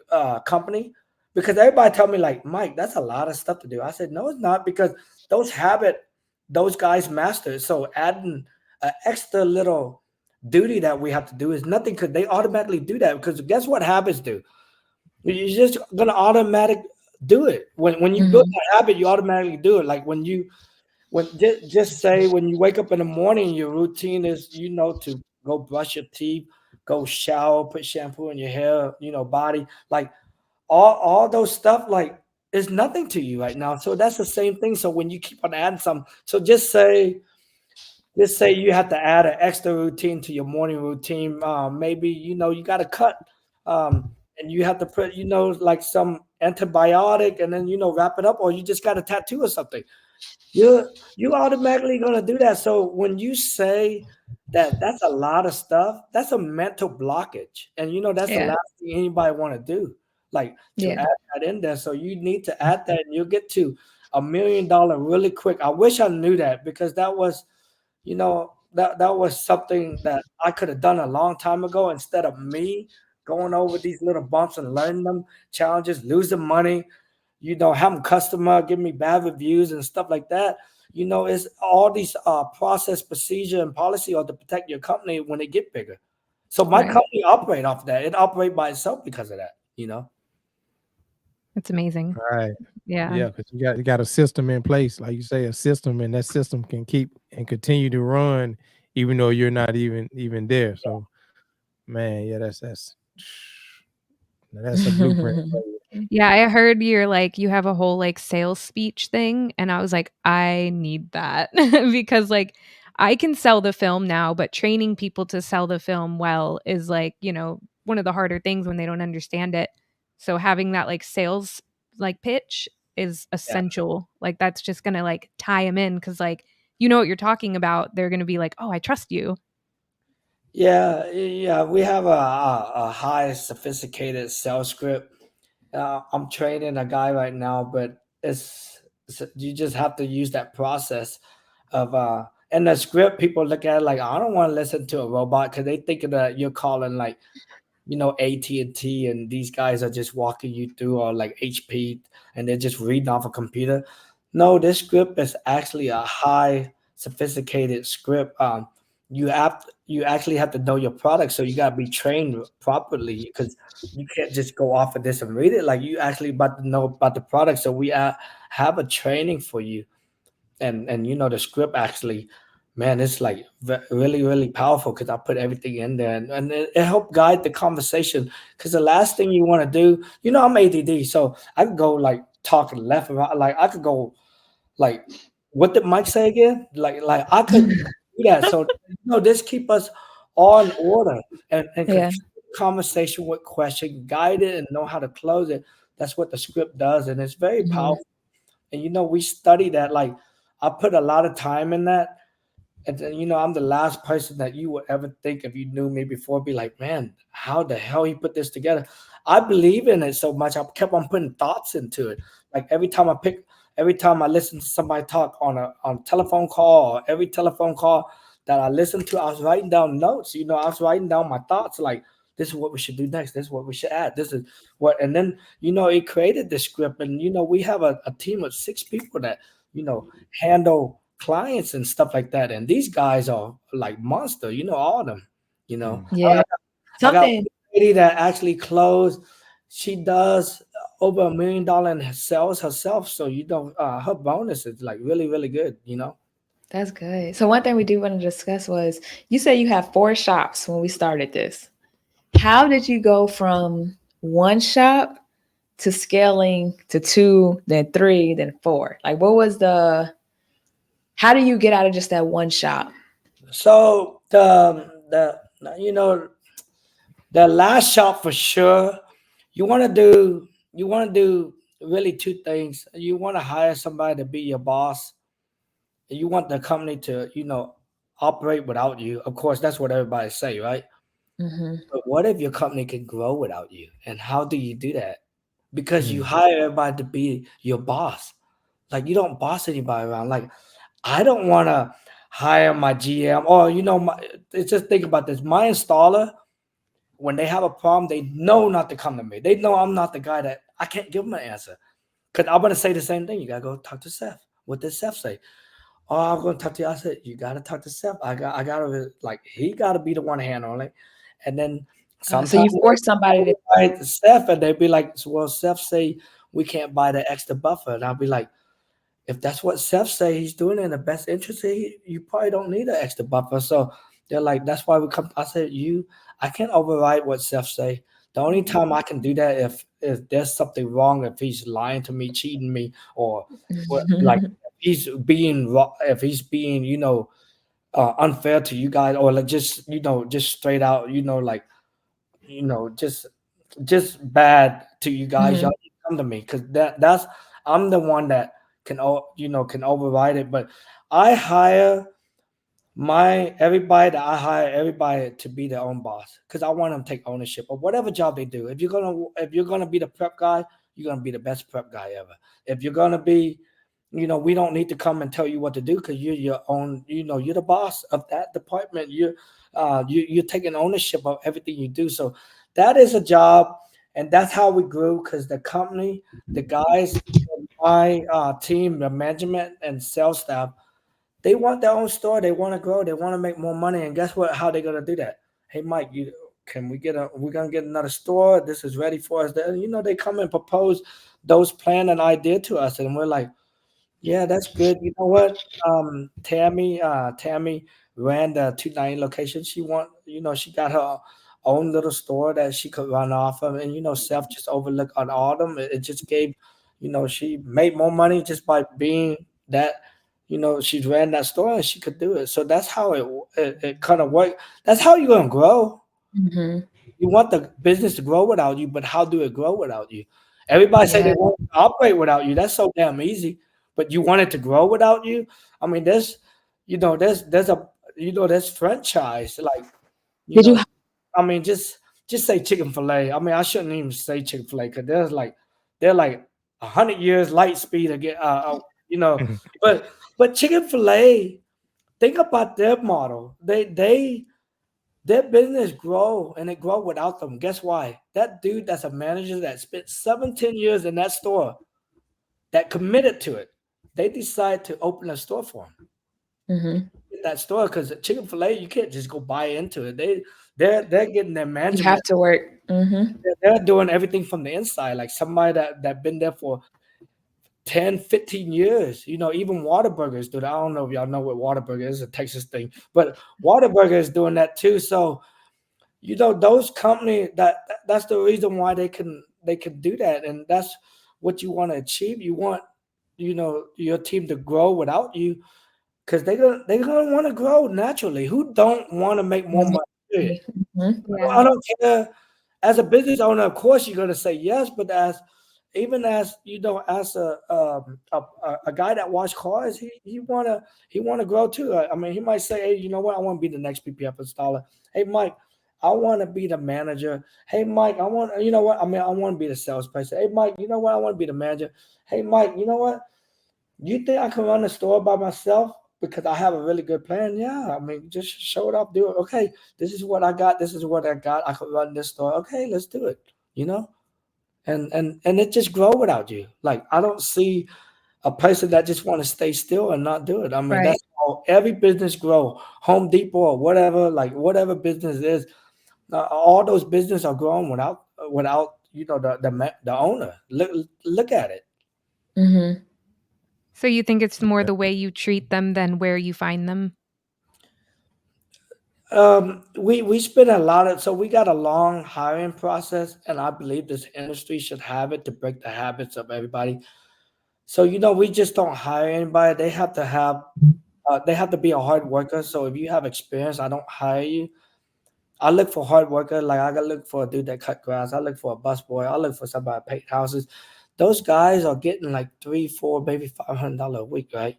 company, because everybody tell me like, Mike, that's a lot of stuff to do. I said, no, it's not, because those habit, those guys master it. So adding an extra little duty that we have to do is nothing, because they automatically do that. Because guess what habits do? You're just gonna automatic do it. When you build Mhm. that habit, you automatically do it. Like when just say when you wake up in the morning, your routine is, to go brush your teeth, go shower, put shampoo in your hair, body, like all those stuff, like is nothing to you right now. So that's the same thing. So when you keep on adding some, so just say you have to add an extra routine to your morning routine. Maybe you got to cut, and you have to put like some antibiotic, and then wrap it up, or you just got a tattoo or something. You automatically gonna do that. So when you say that that's a lot of stuff, that's a mental blockage, and that's the Yeah. last thing anybody want to do, like to Yeah. add that in there. So you need to add that, and you'll get to $1 million really quick. I wish I knew that, because that was something that I could have done a long time ago, instead of me going over these little bumps and learning them challenges, losing money, having customer give me bad reviews and stuff like that. It's all these process, procedure, and policy are to protect your company when they get bigger. So my Right. company operate off that. It operate by itself because of that. It's amazing. Right. Yeah. Yeah, because you got a system in place, like you say, a system, and that system can keep and continue to run even though you're not even there. So, man, yeah, that's a blueprint for you. Yeah, I heard you're like you have a whole like sales speech thing and I was like I need that because like I can sell the film now, but training people to sell the film well is like, one of the harder things when they don't understand it. So having that like sales like pitch is Yeah. essential. Like that's just going to like tie them in cuz like you know what you're talking about. They're going to be like, "Oh, I trust you." Yeah. We have a high sophisticated sales script. I'm training a guy right now, but you just have to use that process of and the script. People look at it like, I don't want to listen to a robot, because they think that you're calling like AT&T, and these guys are just walking you through, or like HP, and they're just reading off a computer. No, this script is actually a high sophisticated script. You actually have to know your product, so you gotta be trained properly, because you can't just go off of this and read it. Like, you actually about to know about the product, so we have a training for you. And the script actually, man, it's like really really powerful, because I put everything in there, and it helped guide the conversation. Because the last thing you want to do, I'm ADD, so I could go like talking left and right. Like, I could go like, what did Mike say again? Like I could do that. So this keep us all in order, and Yeah. continue the conversation with question, guide it, and know how to close it. That's what the script does, and it's very Mhm. powerful. And we study that. Like, I put a lot of time in that. And then, I'm the last person that you would ever think, if you knew me before, be like, man, how the hell he put this together? I believe in it so much. I kept on putting thoughts into it. Like, every time I listen to somebody talk on a telephone call, or every telephone call that I listened to, I was writing down notes. I was writing down my thoughts. Like, this is what we should do next. This is what we should add. This is what, and then, it created the script. And, we have a team of 6 people that, handle clients and stuff like that. And these guys are like monster, all of them. Mm. Yeah. I got Something. one lady that actually closed. She does over $1 million in sales herself. So her bonus is like really, really good. That's good. So one thing we do want to discuss was you said you have 4 shops when we started this. How did you go from one shop to scaling to 2, then 3, then 4? Like, what was how do you get out of just that one shop? So the last shop for sure, you want to do really 2 things. You want to hire somebody to be your boss, you want the company to, operate without you. Of course, that's what everybody say, right? Mm-hmm. But what if your company can grow without you? And how do you do that? Because you Mm. hire everybody to be your boss. Like you don't boss anybody around. Like I don't want to hire my GM or it's just think about this. My installer, when they have a problem, they know not to come to me. They know I'm not the guy that I can't give them an answer. Cause I'm gonna say the same thing. You gotta go talk to Seth. What did Seth say? Oh, I'm gonna talk to you. I said, you gotta talk to Seth. I gotta like he gotta be the one handling it. And then So sometimes you force somebody to. I to Seth and they'd be like, well, Seth say we can't buy the extra buffer. And I'll be like, if that's what Seth say he's doing in the best interest, you probably don't need an extra buffer. So they're like, that's why we come. I said, I can't override what Seth say. The only time I can do that if there's something wrong, if he's lying to me, cheating me, or what, like if he's being unfair to you guys, or like just straight out, like just bad to you guys, Mhm. y'all need to come to me because that's I'm the one that can override it. But I hire everybody to be their own boss because I want them to take ownership of whatever job they do. If you're gonna be the prep guy, you're gonna be the best prep guy ever. If you're gonna be, we don't need to come and tell you what to do because you're your own. You're the boss of that department. You're taking ownership of everything you do. So that is a job, and that's how we grew because the company, the guys, my team, the management and sales staff they want their own store. They want to grow. They want to make more money. And guess what? How they gonna do that? Hey, Mike, we're gonna get another store. This is ready for us. They come and propose those plan and idea to us, and we're like, yeah, that's good. You know what? Tammy ran the 290 location. She got her own little store that she could run off of, and Seth just overlooked on all of them. It just gave, she made more money just by being that. She ran that store and she could do it. So that's how it kind of worked. That's how you're gonna grow. Mhm. You want the business to grow without you, but how do it grow without you? Everybody say they Yeah. want to operate without you. That's so damn easy. But you want it to grow without you? I mean, there's franchise. Like, you Did you? know, I mean, just say Chick-fil-A. I mean, I shouldn't even say Chick-fil-A because they're like 100 years light speed again. But Chick-fil-A, think about their model. Their business grow and it grow without them. Guess why? That dude that's a manager that spent 17 years in that store that committed to it. They decide to open a store for him. Mhm. That store because Chick-fil-A, you can't just go buy into it. They're getting their You have management. to work. Mhm. They're doing everything from the inside. Like somebody that been there for 10, 15 years. Even Whataburger do that. I don't know if y'all know what Whataburger is, a Texas thing, but Whataburger is doing that too. So those companies that's the reason why they can do that, and that's what you want to achieve. You want your team to grow without you because they're gonna want to grow naturally. Who don't want to make more money? Period. Exactly. Mhm. Yeah. I don't care. As a business owner, of course you're gonna say yes, but as a guy that wash cars, he wanna grow too. I mean, he might say, hey, you know what? I want to be the next PPF installer. Hey, Mike, I want to be the manager. Hey, Mike, I want you know what? I mean, I want to be the salesperson. Hey, Mike, you know what? I want to be the manager. Hey, Mike, you know what? You think I can run the store by myself because I have a really good plan? Yeah, I mean, just show it up, do it. Okay, this is what I got. This is what I got. I could run this store. Okay, let's do it. You know, and it just grow without you. Like I don't see a person that just want to stay still and not do it. I mean, Right. that's how every business grow. Home Depot or whatever, like whatever business is, all those business are growing without the owner. Look at it. Mhm. So you think it's more the way you treat them than where you find them? We spend a lot of so we got a long hiring process, and I believe this industry should have it to break the habits of everybody. So we just don't hire anybody. They have to be a hard worker. So if you have experience, I don't hire you. I look for hard worker. Like I gotta look for a dude that cut grass. I look for a busboy. I look for somebody that paint houses. Those guys are getting like 3, 4, maybe $500 a week, right?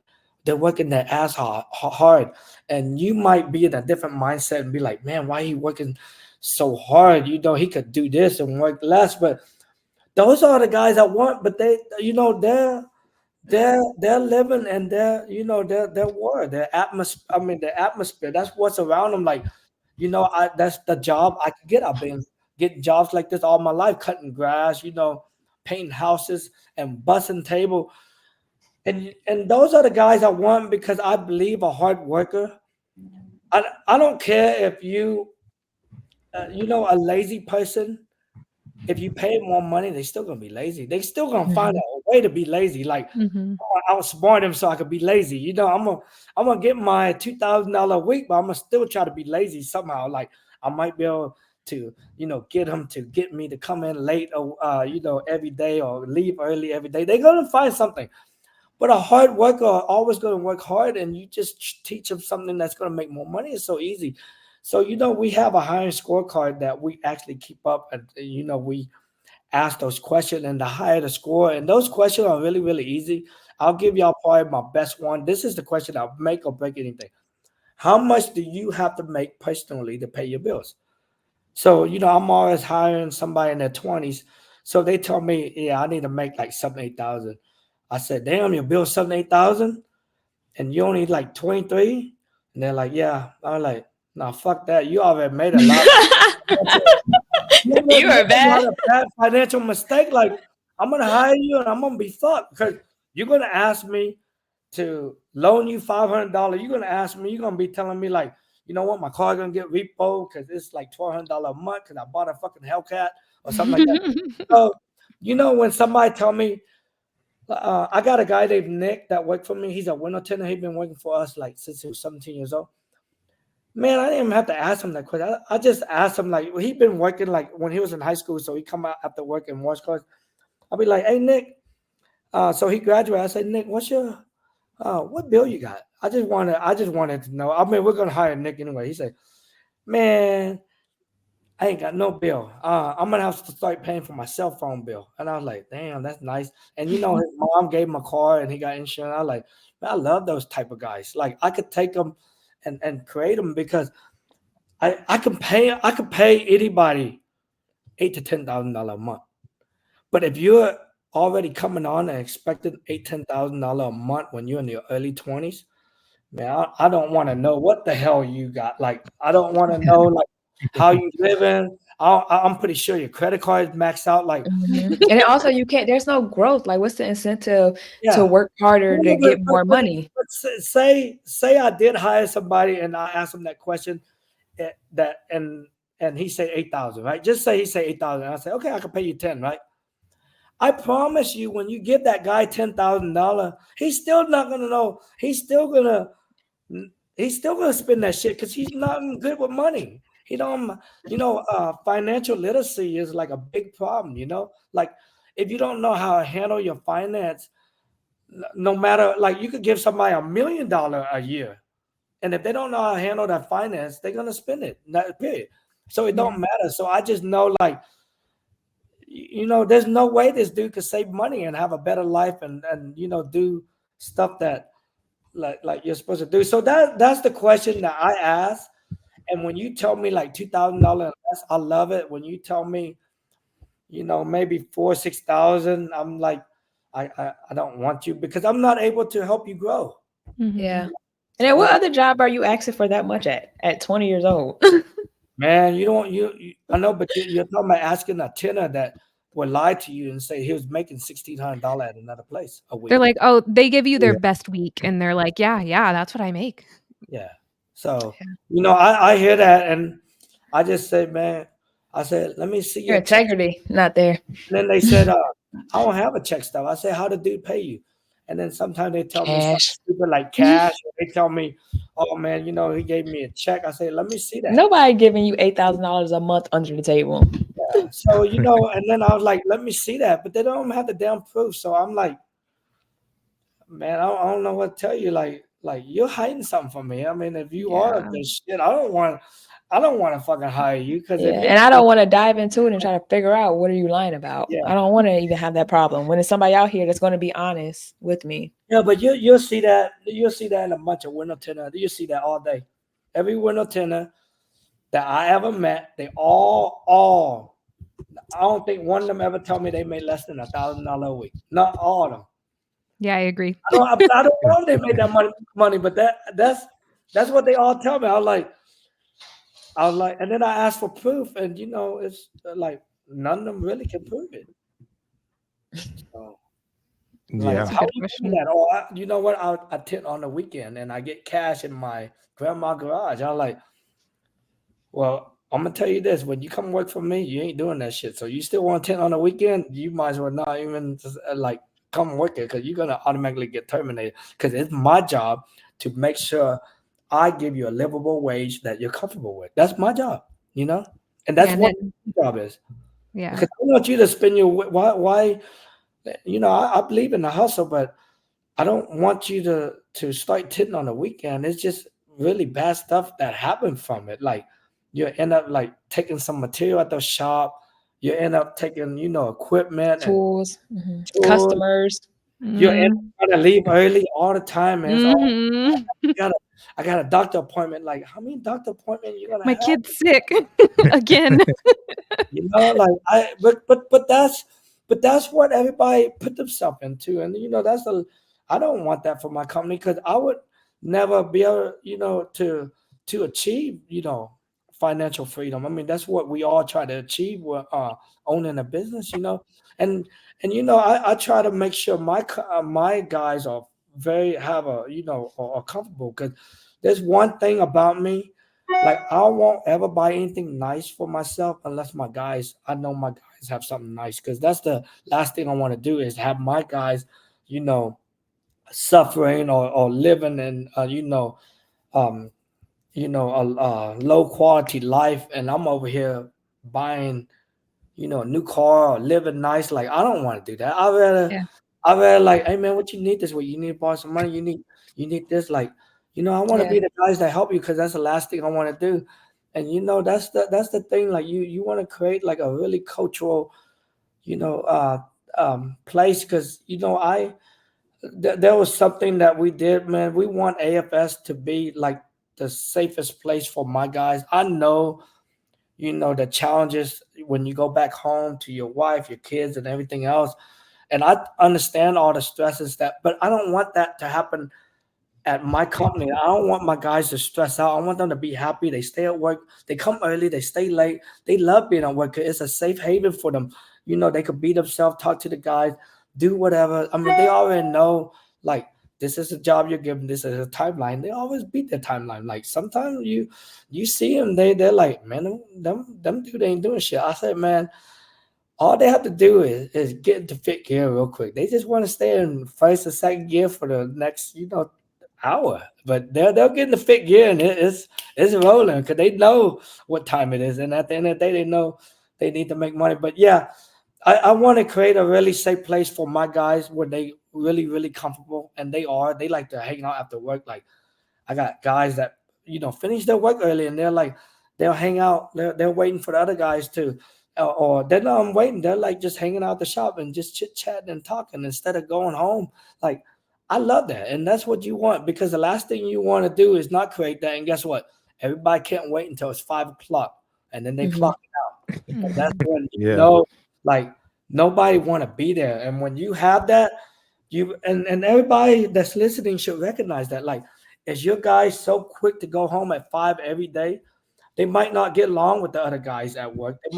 they're working their ass hard, and you might be in a different mindset and be like, man, why he working so hard? You know, he could do this and work less. But those are the guys I want. But they, you know, they're living and their world, their atmosphere. I mean, the atmosphere. That's what's around them. Like, you know, that's the job I could get. I've been getting jobs like this all my life, cutting grass, you know, painting houses and bussing table. And those are the guys I want because I believe a hard worker. I don't care if you know, a lazy person. If you pay more money, they still gonna be lazy. They still gonna find a way to be lazy. Like, Mhm. I outsmart them so I could be lazy. You know, I'm gonna get my $2,000 a week, but I'm gonna still try to be lazy somehow. Like, I might be able to, you know, get them to get me to come in late or you know, every day or leave early every day. They're gonna find something. But a hard worker always gonna work hard, and you just teach them something that's gonna make more money. It's so easy. So, you know, we have a hiring scorecard that we actually keep up, and you know, we ask those questions, and the higher the score. And those questions are really, really easy. I'll give y'all probably my best one. This is the question that'll make or break anything. How much do you have to make personally to pay your bills? So, you know, I'm always hiring somebody in their 20s. So they tell me, yeah, I need to make like 7,000, 8,000. I said, damn, your bill's 7,000, 8,000, and you only like 23? And they're like, yeah. I'm like, nah, fuck that. You already made a lot. You are bad. A bad financial mistake. Like, I'm gonna hire you and I'm gonna be fucked because you're gonna ask me to loan you $500. You're gonna ask me. You're gonna be telling me like, you know what, my car gonna get repo because it's like $1,200 a month because I bought a fucking Hellcat or something like that. So, you know, when somebody tell me, I got a guy named Nick that worked for me. He's a window tender. He's been working for us like since he was 17 years old. Man, I didn't even have to ask him that question. I just asked him like he'd been working like when he was in high school, so he come out after work and wash cars. I'll be like, "Hey Nick," so he graduated. I said, "Nick, what's your what bill you got?" I just wanted to know. I mean, we're gonna hire Nick anyway. He said, "Man, I ain't got no bill. I'm gonna have to start paying for my cell phone bill." And I was like, "Damn, that's nice." And you know, his mom gave him a car and he got insurance. I was like, man, I love those type of guys. Like I could take them and create them because I can pay anybody $8,000 to $10,000 a month. But if you're already coming on and expecting $8,000 to $10,000 a month when you're in your early 20s, man, I don't want to know what the hell you got. Like I don't want to know like how you living. I'm pretty sure your credit card is maxed out. Like, And then also you can't. There's no growth. Like, what's the incentive to yeah. work harder to get more money? But say I did hire somebody and I asked him that question. That and he said 8,000, right? Just say he say 8,000. I say, okay, I can pay you 10, right? I promise you, when you give that guy $10,000, he's still not gonna know. He's still gonna spend that shit because he's not good with money. He don't, you know, financial literacy is like a big problem. You know, like if you don't know how to handle your finance, no matter like you could give somebody $1 million a year. And if they don't know how to handle that finance, they're gonna spend it. Period. So it don't matter. So I just know, like, you know, there's no way this dude could save money and have a better life and you know do stuff that like you're supposed to do. So that's the question that I ask. And when you tell me like $2,000, I love it. When you tell me, you know, maybe 4,000, 6,000, I'm like, I don't want you because I'm not able to help you grow. Yeah. And then what other job are you asking for that much at 20 years old? Man, you don't I know, but you're talking about asking a tenor that will lie to you and say he was making $1,600 at another place a week. They're like, "Oh," they give you their best week, and they're like, "Yeah, yeah, that's what I make." Yeah. So, you know, I hear that and I just say, man, I said, let me see Your your check. integrity not there. And then they said, I don't have a check stub. I said, how did dude pay you? And then sometimes they tell me something Cash. stupid like cash. Or they tell me, oh man, you know, he gave me a check. I say, let me see that. Nobody giving you $8,000 a month under the table. Yeah. So, you know, and then I was like, let me see that. But they don't have the damn proof. So I'm like, man, I don't know what to tell you. Like you're hiding something from me. I mean, if you are this shit, I don't want. I don't want to fucking hire you because and I don't want to dive into it and try to figure out what are you lying about. Yeah. I don't want to even have that problem when there's somebody out here that's going to be honest with me. Yeah, but you'll see that in a bunch of window tender. You see that all day. Every window tender that I ever met, they all. I don't think one of them ever told me they made less than $1,000 a week. Not all of them. Yeah, I agree. I don't know if they made that money, but that's what they all tell me. I was like, and then I asked for proof, and it's like none of them really can prove it. So, Yeah. how you do that? Oh, you know what? I tint on the weekend, and I get cash in my grandma's garage. I was like, well, I'm gonna tell you this: when you come work for me, you ain't doing that shit. So you still want to tint on the weekend? You might as well not even just, come work it, because you're gonna automatically get terminated. Because it's my job to make sure I give you a livable wage that you're comfortable with. That's my job, and that's what my job is. Yeah. Because I want you to spend your why. I believe in the hustle, but I don't want you to start tinting on the weekend. It's just really bad stuff that happened from it. Like you end up like taking some material at the shop. You end up taking, equipment tools, and customers. You end up trying to leave early all the time, man. I got a doctor appointment. Like, how many doctor appointments you gonna My have? kid's sick again. But that's what everybody put themselves into, and I don't want that for my company, because I would never be able, to achieve, financial freedom. I mean, that's what we all try to achieve with owning a business, and I try to make sure my guys are are comfortable, because there's one thing about me. Like, I won't ever buy anything nice for myself unless I know my guys have something nice, because that's the last thing I want to do, is have my guys, suffering or living in, a low quality life, and I'm over here buying, a new car or living nice. Like, I don't want to do that. I rather like, hey man, what you need this week? You need to borrow some money. You need this. Like, I want to be the guys that help you, because that's the last thing I want to do. And that's the thing. Like, you want to create like a really cultural, place, because there was something that we did, man. We want AFS to be like the safest place for my guys. I know, the challenges when you go back home to your wife, your kids, and everything else. And I understand all the stresses but I don't want that to happen at my company. I don't want my guys to stress out. I want them to be happy. They stay at work. They come early. They stay late. They love being at work. It's a safe haven for them. They could be themselves, talk to the guys, do whatever. I mean, they already know, like, this is a job you're given. This is a timeline. They always beat their timeline. Like, sometimes you see them, they're like, man, them dude ain't doing shit. I said, man, all they have to do is get into fifth gear real quick. They just want to stay in first or second gear for the next, hour. But they'll get in the fifth gear, and it's rolling, because they know what time it is. And at the end of the day, they know they need to make money. But yeah, I want to create a really safe place for my guys where they really, really comfortable. And they like to hang out after work. Like, I got guys that, finish their work early, and they'll hang out. They're waiting for the other guys to, or they're not waiting. They're like just hanging out the shop and just chit chatting and talking instead of going home. Like, I love that. And that's what you want, because the last thing you want to do is not create that. And guess what? Everybody can't wait until it's 5:00, and then they clock it out. And that's when like, nobody want to be there. And when you have that, and everybody that's listening should recognize that. Like, is your guys so quick to go home at 5 every day? They might not get along with the other guys at work. They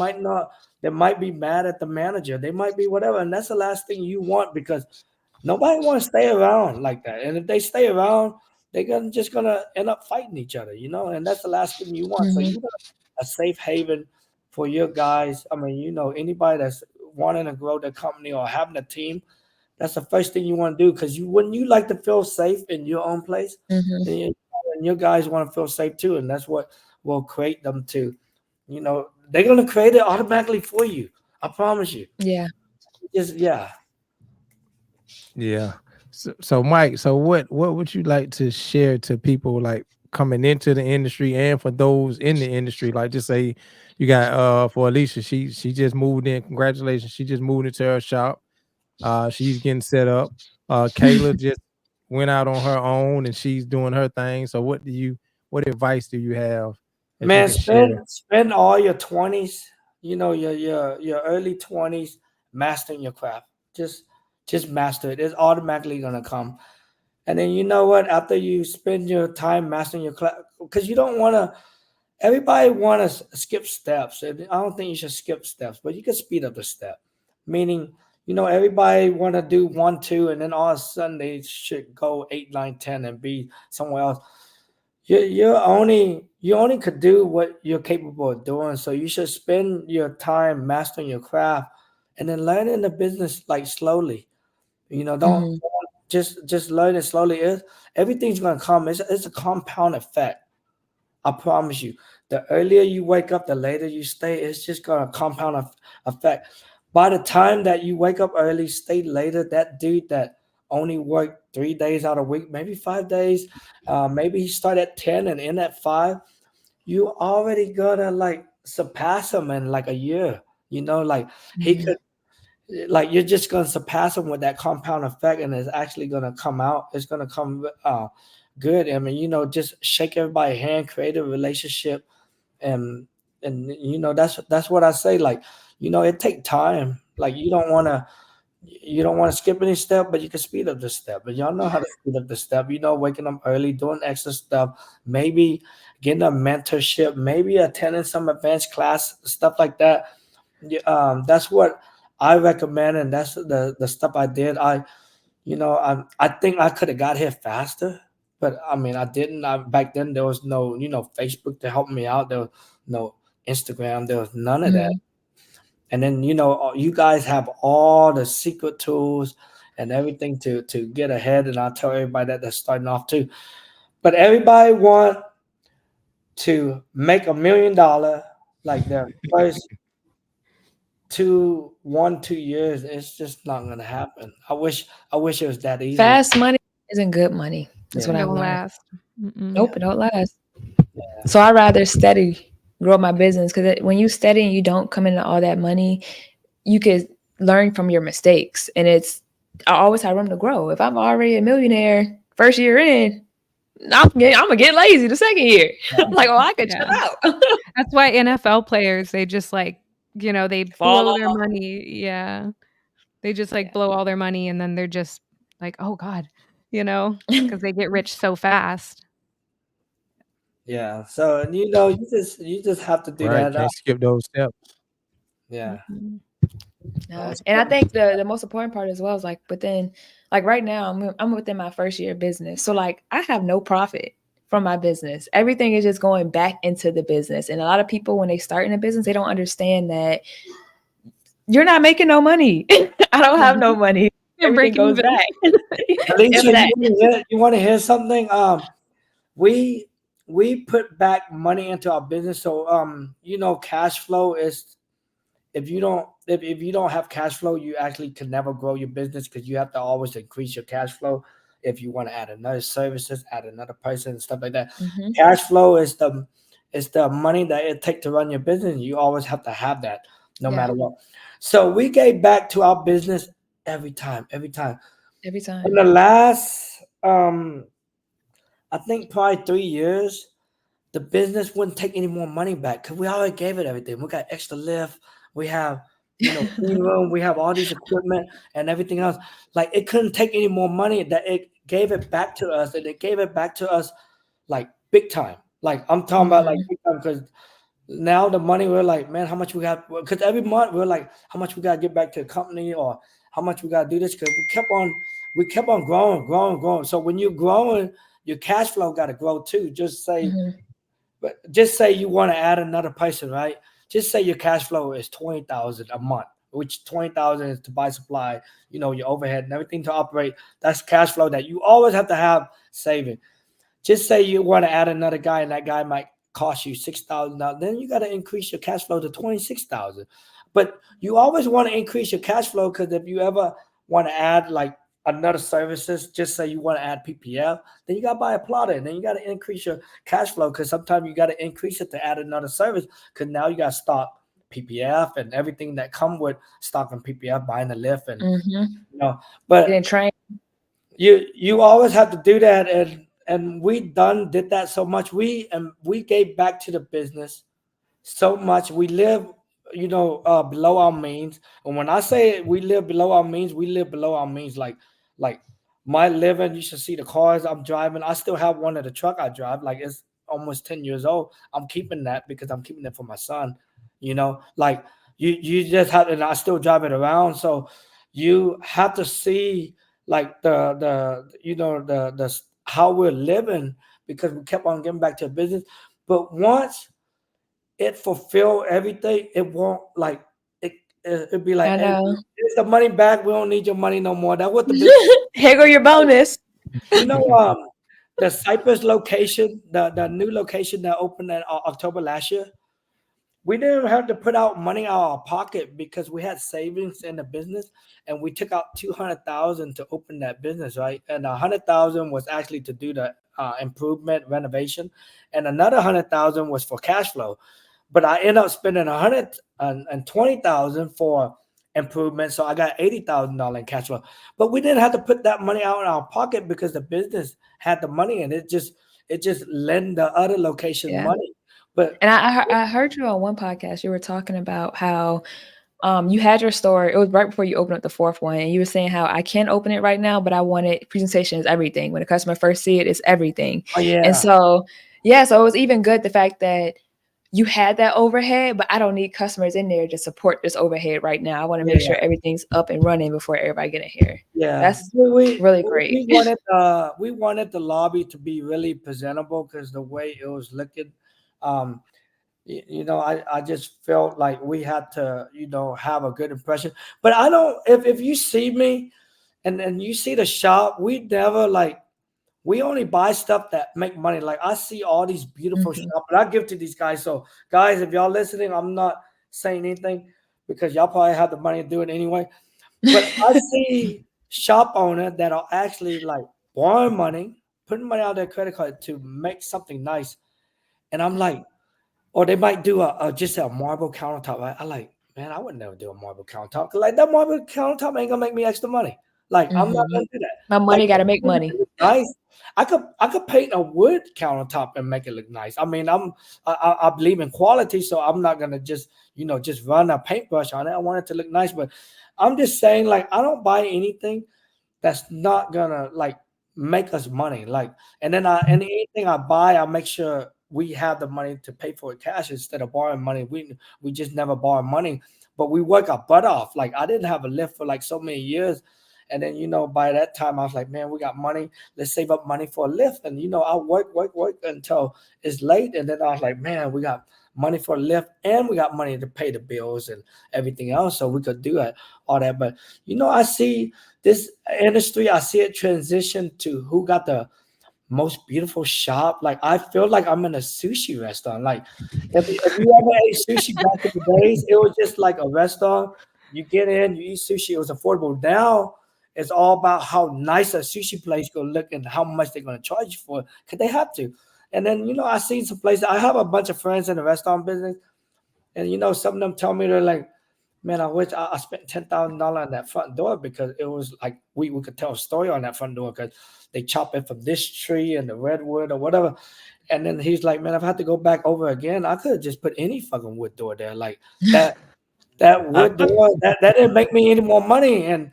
might be mad at the manager. They might be whatever. And that's the last thing you want, because nobody wants to stay around like that. And if they stay around, they're just gonna end up fighting each other, and that's the last thing you want. So you want a safe haven for your guys. I mean, anybody that's wanting to grow their company or having a team, that's the first thing you want to do, because wouldn't you like to feel safe in your own place? And your guys want to feel safe too, and that's what will create them to, they're gonna create it automatically for you. I promise you. Yeah. Yeah. So Mike, so what would you like to share to people, like coming into the industry and for those in the industry? Like, just say you got for Alicia, she just moved in. Congratulations, she just moved into her shop. She's getting set up. Kayla just went out on her own and she's doing her thing. So what advice do you have that you Man, can share? spend all your 20s, your early 20s mastering your craft. Just master it. It's automatically gonna come. And then you know what? After you spend your time mastering your craft, because you don't want to. Everybody want to skip steps. And I don't think you should skip steps, but you can speed up the step. Meaning, everybody want to do 1, 2, and then all of a sudden they should go 8, 9, 10, and be somewhere else. You only could do what you're capable of doing. So you should spend your time mastering your craft, and then learning the business like slowly. Don't just learn it slowly. Everything's gonna come. It's a compound effect. I promise you. The earlier you wake up, the later you stay. It's just gonna compound effect. By the time that you wake up early, stay later, that dude that only worked 3 days out of a week, maybe 5 days, maybe he start at 10 and end at 5, you already gonna like surpass him in like a year. Like he could, like you're just gonna surpass him with that compound effect, and it's actually gonna come out. It's gonna come good. I mean, just shake everybody's hand, create a relationship, and that's what I say. Like, it take time. Like you don't want to skip any step, but you can speed up the step. But y'all know how to speed up the step. Waking up early, doing extra stuff, maybe getting a mentorship, maybe attending some advanced class, stuff like that. That's what I recommend, and that's the stuff I did. I think I could have got here faster, but I mean, I didn't. Back then, there was no, Facebook to help me out. There was no Instagram. There was none of that. And then, you guys have all the secret tools and everything to get ahead. And I'll tell everybody that they're starting off too. But everybody want to make $1 million like their first 2 years. It's just not going to happen. I wish it was that easy. Fast money isn't good money. That's what I Don't learned. last. Nope, it don't last. So I rather steady grow my business, because when you steady and you don't come into all that money, you could learn from your mistakes. And I always have room to grow. If I'm already a millionaire first year in, I'm gonna get lazy the second year. Like, I could chill out. That's why NFL players, they just they blow their money. Yeah. They just blow all their money, and then they're just like, oh God, because they get rich so fast. Yeah. So you just have to do Right, that. can't skip those steps. Yeah. And I think the most important part as well is right now I'm within my first year of business. So I have no profit from my business. Everything is just going back into the business. And a lot of people, when they start in a business, they don't understand that you're not making no money. I don't have no money. Everything goes back. Alicia, you want to hear something? We put back money into our business. So cash flow is, if you don't have cash flow, you actually can never grow your business, because you have to always increase your cash flow if you want to add another services, add another person, and stuff like that. Cash flow is the money that it takes to run your business. You always have to have that, no matter what. So we gave back to our business every time. In the last, I think probably 3 years, the business wouldn't take any more money back, because we already gave it everything. We got extra lift. We have, clean room. We have all these equipment and everything else. Like, it couldn't take any more money. That it gave it back to us, and it gave it back to us like big time. Like, I'm talking about like big time, because now the money, we're like, man, how much we got? Because every month we're like, how much we got to get back to the company, or how much we got to do this, because we kept on growing. So when you're growing, your cash flow got to grow too. Just say you want to add another person, right? Just say your cash flow is $20,000 a month, which $20,000 is to buy supply, your overhead and everything to operate. That's cash flow that you always have to have saving. Just say you want to add another guy, and that guy might cost you $6,000. Then you got to increase your cash flow to $26,000. But you always want to increase your cash flow, because if you ever want to add like another services, just say you want to add PPF, then you got to buy a plotter, and then you got to increase your cash flow, because sometimes you got to increase it to add another service, because now you got to stock PPF and everything that come with stocking PPF, buying the lift, and but getting trained. you always have to do that, and we did that so much. We gave back to the business so much. We live, below our means. And when I say we live below our means, we live below our means. Like my living, you should see the cars I'm driving. I still have one of the truck I drive. Like, it's almost 10 years old. I'm keeping that because I'm keeping it for my son. Like you just have, and I still drive it around. So you have to see, like, the how we're living, because we kept on giving back to the business. But once it fulfill everything, it won't, like, it'd be like, I hey, know. here's the money back. We don't need your money no more. That's what the business. Here go your bonus. You know, the Cypress location, the new location that opened in October last year, we didn't have to put out money out of our pocket because we had savings in the business, and we took out 200,000 to open that business, right? And 100,000 was actually to do the improvement renovation, and another 100,000 was for cash flow. But I ended up spending 120,000 for improvement, so I got $80,000 in cash flow. But we didn't have to put that money out in our pocket because the business had the money, and it just lent the other location money. But and I heard you on one podcast. You were talking about how you had your store. It was right before you opened up the fourth one, and you were saying how I can't open it right now, but I wanted presentation is everything. When the customer first see it, it's everything. Oh, yeah. And so it was even good the fact that you had that overhead, but I don't need customers in there to support this overhead right now. I want to make sure everything's up and running before everybody get in here. Yeah, that's really great. We wanted the lobby to be really presentable because the way it was looking, I just felt like we had to, have a good impression. But I don't, if you see me and you see the shop, we only buy stuff that make money. Like, I see all these beautiful shops, and I give to these guys. So guys, if y'all listening, I'm not saying anything because y'all probably have the money to do it anyway. But I see shop owners that are actually, like, borrowing money, putting money on their credit card to make something nice. And I'm like, or they might do just a marble countertop. Right? I like, man, I would never do a marble countertop, because, like, that marble countertop ain't gonna make me extra money. Like, I'm not gonna do that. My money got to make money. Nice. I could paint a wood countertop and make it look nice. I mean, I believe in quality, so I'm not gonna just run a paintbrush on it. I want it to look nice, but I'm just saying, like, I don't buy anything that's not gonna, like, make us money. Like, and then anything I buy, I make sure we have the money to pay for it cash instead of borrowing money. We just never borrow money, but we work our butt off. Like, I didn't have a lift for like so many years. And then, by that time I was like, man, we got money. Let's save up money for a lift. And, I work until it's late. And then I was like, man, we got money for a lift and we got money to pay the bills and everything else. So we could do all that. But, I see this industry, I see it transition to who got the most beautiful shop. Like, I feel like I'm in a sushi restaurant. Like, if you ever ate sushi back in the days, it was just like a restaurant. You get in, you eat sushi, it was affordable. Now it's all about how nice a sushi place gonna look and how much they're gonna charge you for it, because they have to. And then, I see some places. I have a bunch of friends in the restaurant business, and some of them tell me, they're like, man, I wish I spent $10,000 on that front door, because it was like we could tell a story on that front door, because they chop it from this tree and the redwood or whatever. And then he's like, man, if I had to go back over again, I could have just put any fucking wood door there. Like, that wood door, that didn't make me any more money. And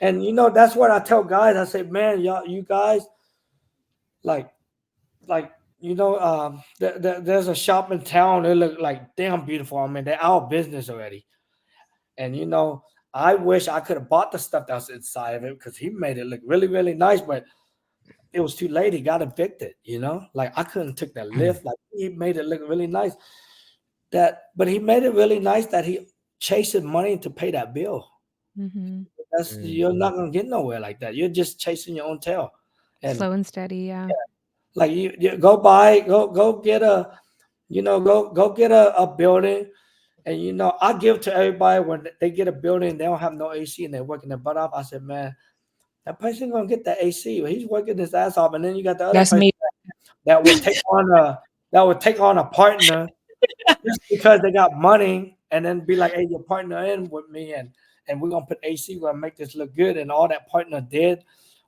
that's what I tell guys. I say, man, you guys, there's a shop in town. It look like damn beautiful. I mean, they're out of business already. And I wish I could have bought the stuff that's inside of it, because he made it look really, really nice, but it was too late. He got evicted. Like, I couldn't take that lift. Like, he made it look really nice. But he made it really nice that he chasing money to pay that bill. You're not gonna get nowhere like that. You're just chasing your own tail. And slow and steady, yeah. Like, you go get a, go get a building. And I give to everybody when they get a building, they don't have no AC and they're working their butt off. I said, man, that person gonna get that AC. He's working his ass off, and then you got the other That's person me. that would take on a partner just because they got money, and then be like, "Hey, your partner in with me, and we're gonna put AC. We're gonna make this look good." And all that partner did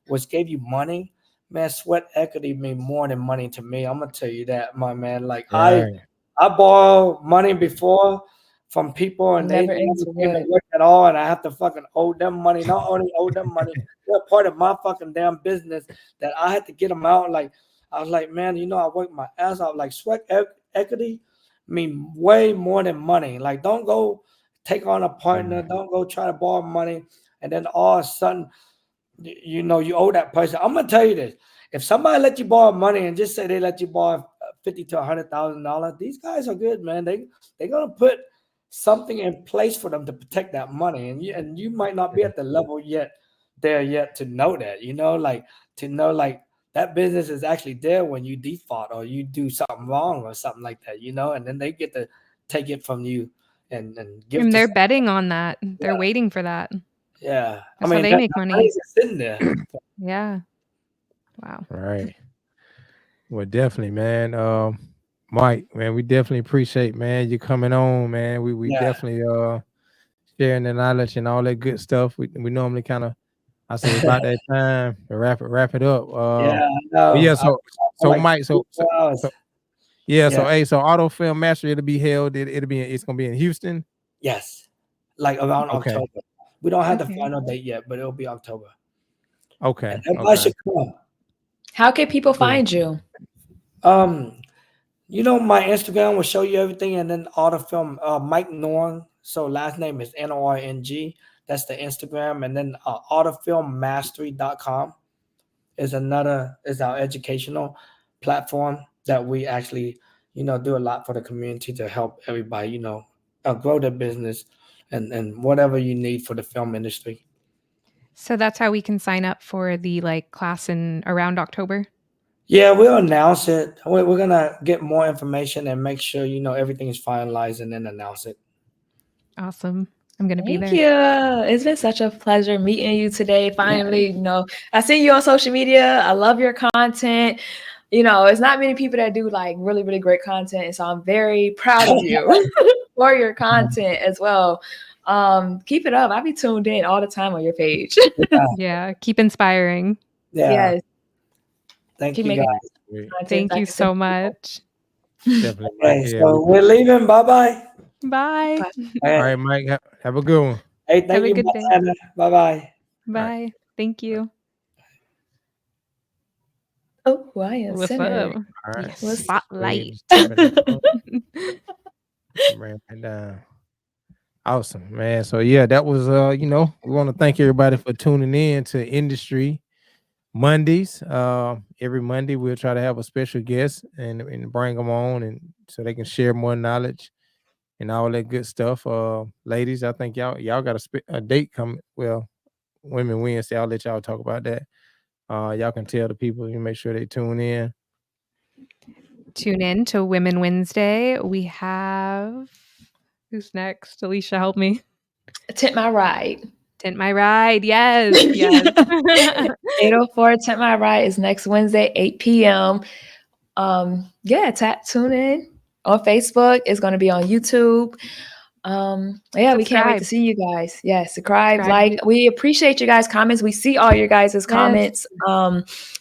was gave you money. Man, sweat equity mean more than money to me. I'm gonna tell you that, my man. Like Right. I borrowed money before from people, and they Never never answer came to what. work at all, and I have to fucking owe them money. Not only owe them money, they're part of my fucking damn business that I had to get them out. Like I was like, man, I worked my ass off. Like equity mean way more than money. Like don't go take on a partner, don't go try to borrow money, and then all of a sudden, you owe that person. I'm gonna tell you this: if somebody let you borrow money and just say they let you borrow $50,000 to $100,000, these guys are good, man. They're gonna put something in place for them to protect that money, and you might not be at the level yet to know that. Like to know like that business is actually there when you default or you do something wrong or something like that. And then they get to take it from you and give it And to they're someone. betting on that. They're waiting for that. Yeah, That's how they that make money. money's just sitting there. Yeah. Wow. Right. Well, definitely, man. Mike, man, we definitely appreciate, man, you coming on, man. We Yeah. definitely sharing the knowledge and all that good stuff. We normally kind of, I say, about that time to wrap it up. Yeah, I But know. yeah, I so like Mike, so 24 hours. so yeah, Yeah. so hey, so Auto Film Mastery, it'll be held. It's gonna be in Houston. Yes. Like around Okay. October. We don't have the Okay. final date yet, but it'll be October. Okay. And everybody Okay. should come. How can people Cool. find you? My Instagram will show you everything, and then all the film, Mike Norng. So last name is Norng. That's the Instagram, and then autofilmmastery.com is our educational platform that we actually do a lot for the community to help everybody grow their business and whatever you need for the film industry. So that's how we can sign up for the class in around October. Yeah, we'll announce it. We're gonna get more information and make sure everything is finalized and then announce it. Awesome. I'm going to be Thank there. you. It's been such a pleasure meeting you today. Finally, I see you on social media. I love your content. It's not many people that do like really, really great content. And so I'm very proud of you for your content as well. Keep it up. I'll be tuned in all the time on your page. Yeah. Keep inspiring. Yeah. Yes. Thank Keep you making guys. content Thank that you can so support people. much. Definitely. Okay, Mike. Yeah. so we're leaving. Bye-bye. Bye. All right, Mike. Have a good one. Hey, Have thank a you, good day. Montana. Bye-bye. Bye. Thank you. Oh, I am What's centered. up? All right. What's- Spotlight. Bring it down. Awesome, man. So yeah, that was we want to thank everybody for tuning in to Industry Mondays. Every Monday we'll try to have a special guest and bring them on and so they can share more knowledge and all that good stuff. Ladies, I think y'all got a date coming. Well, Women Wednesday. I'll let y'all talk about that. Y'all can tell the people, you make sure they tune in. Tune in to Women Wednesday. We have who's next? Alicia, help me. Tint My Ride. Tint My Ride. Yes. Yes. 804 Tint My Ride is next Wednesday, 8 p.m. Tune in on Facebook. It's going to be on YouTube. We can't wait to see you guys. Yeah, subscribe, like. We appreciate you guys' comments. We see all your guys' comments.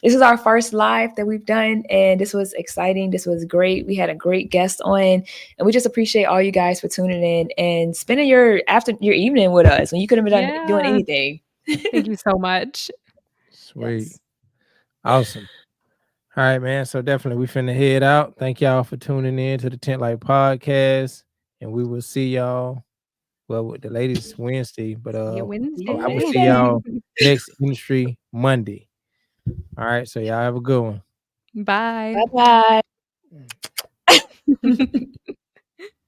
This is our first live that we've done, and this was exciting. This was great. We had a great guest on, and we just appreciate all you guys for tuning in and spending your evening with us when you could have been doing anything. Thank you so much. Sweet. Yes. Awesome. All right, man. So definitely we finna head out. Thank y'all for tuning in to the Tint Light Podcast. And we will see y'all. Well, with the ladies Wednesday, but Wednesday. I will see y'all next Industry Monday. All right, so y'all have a good one. Bye. Bye-bye.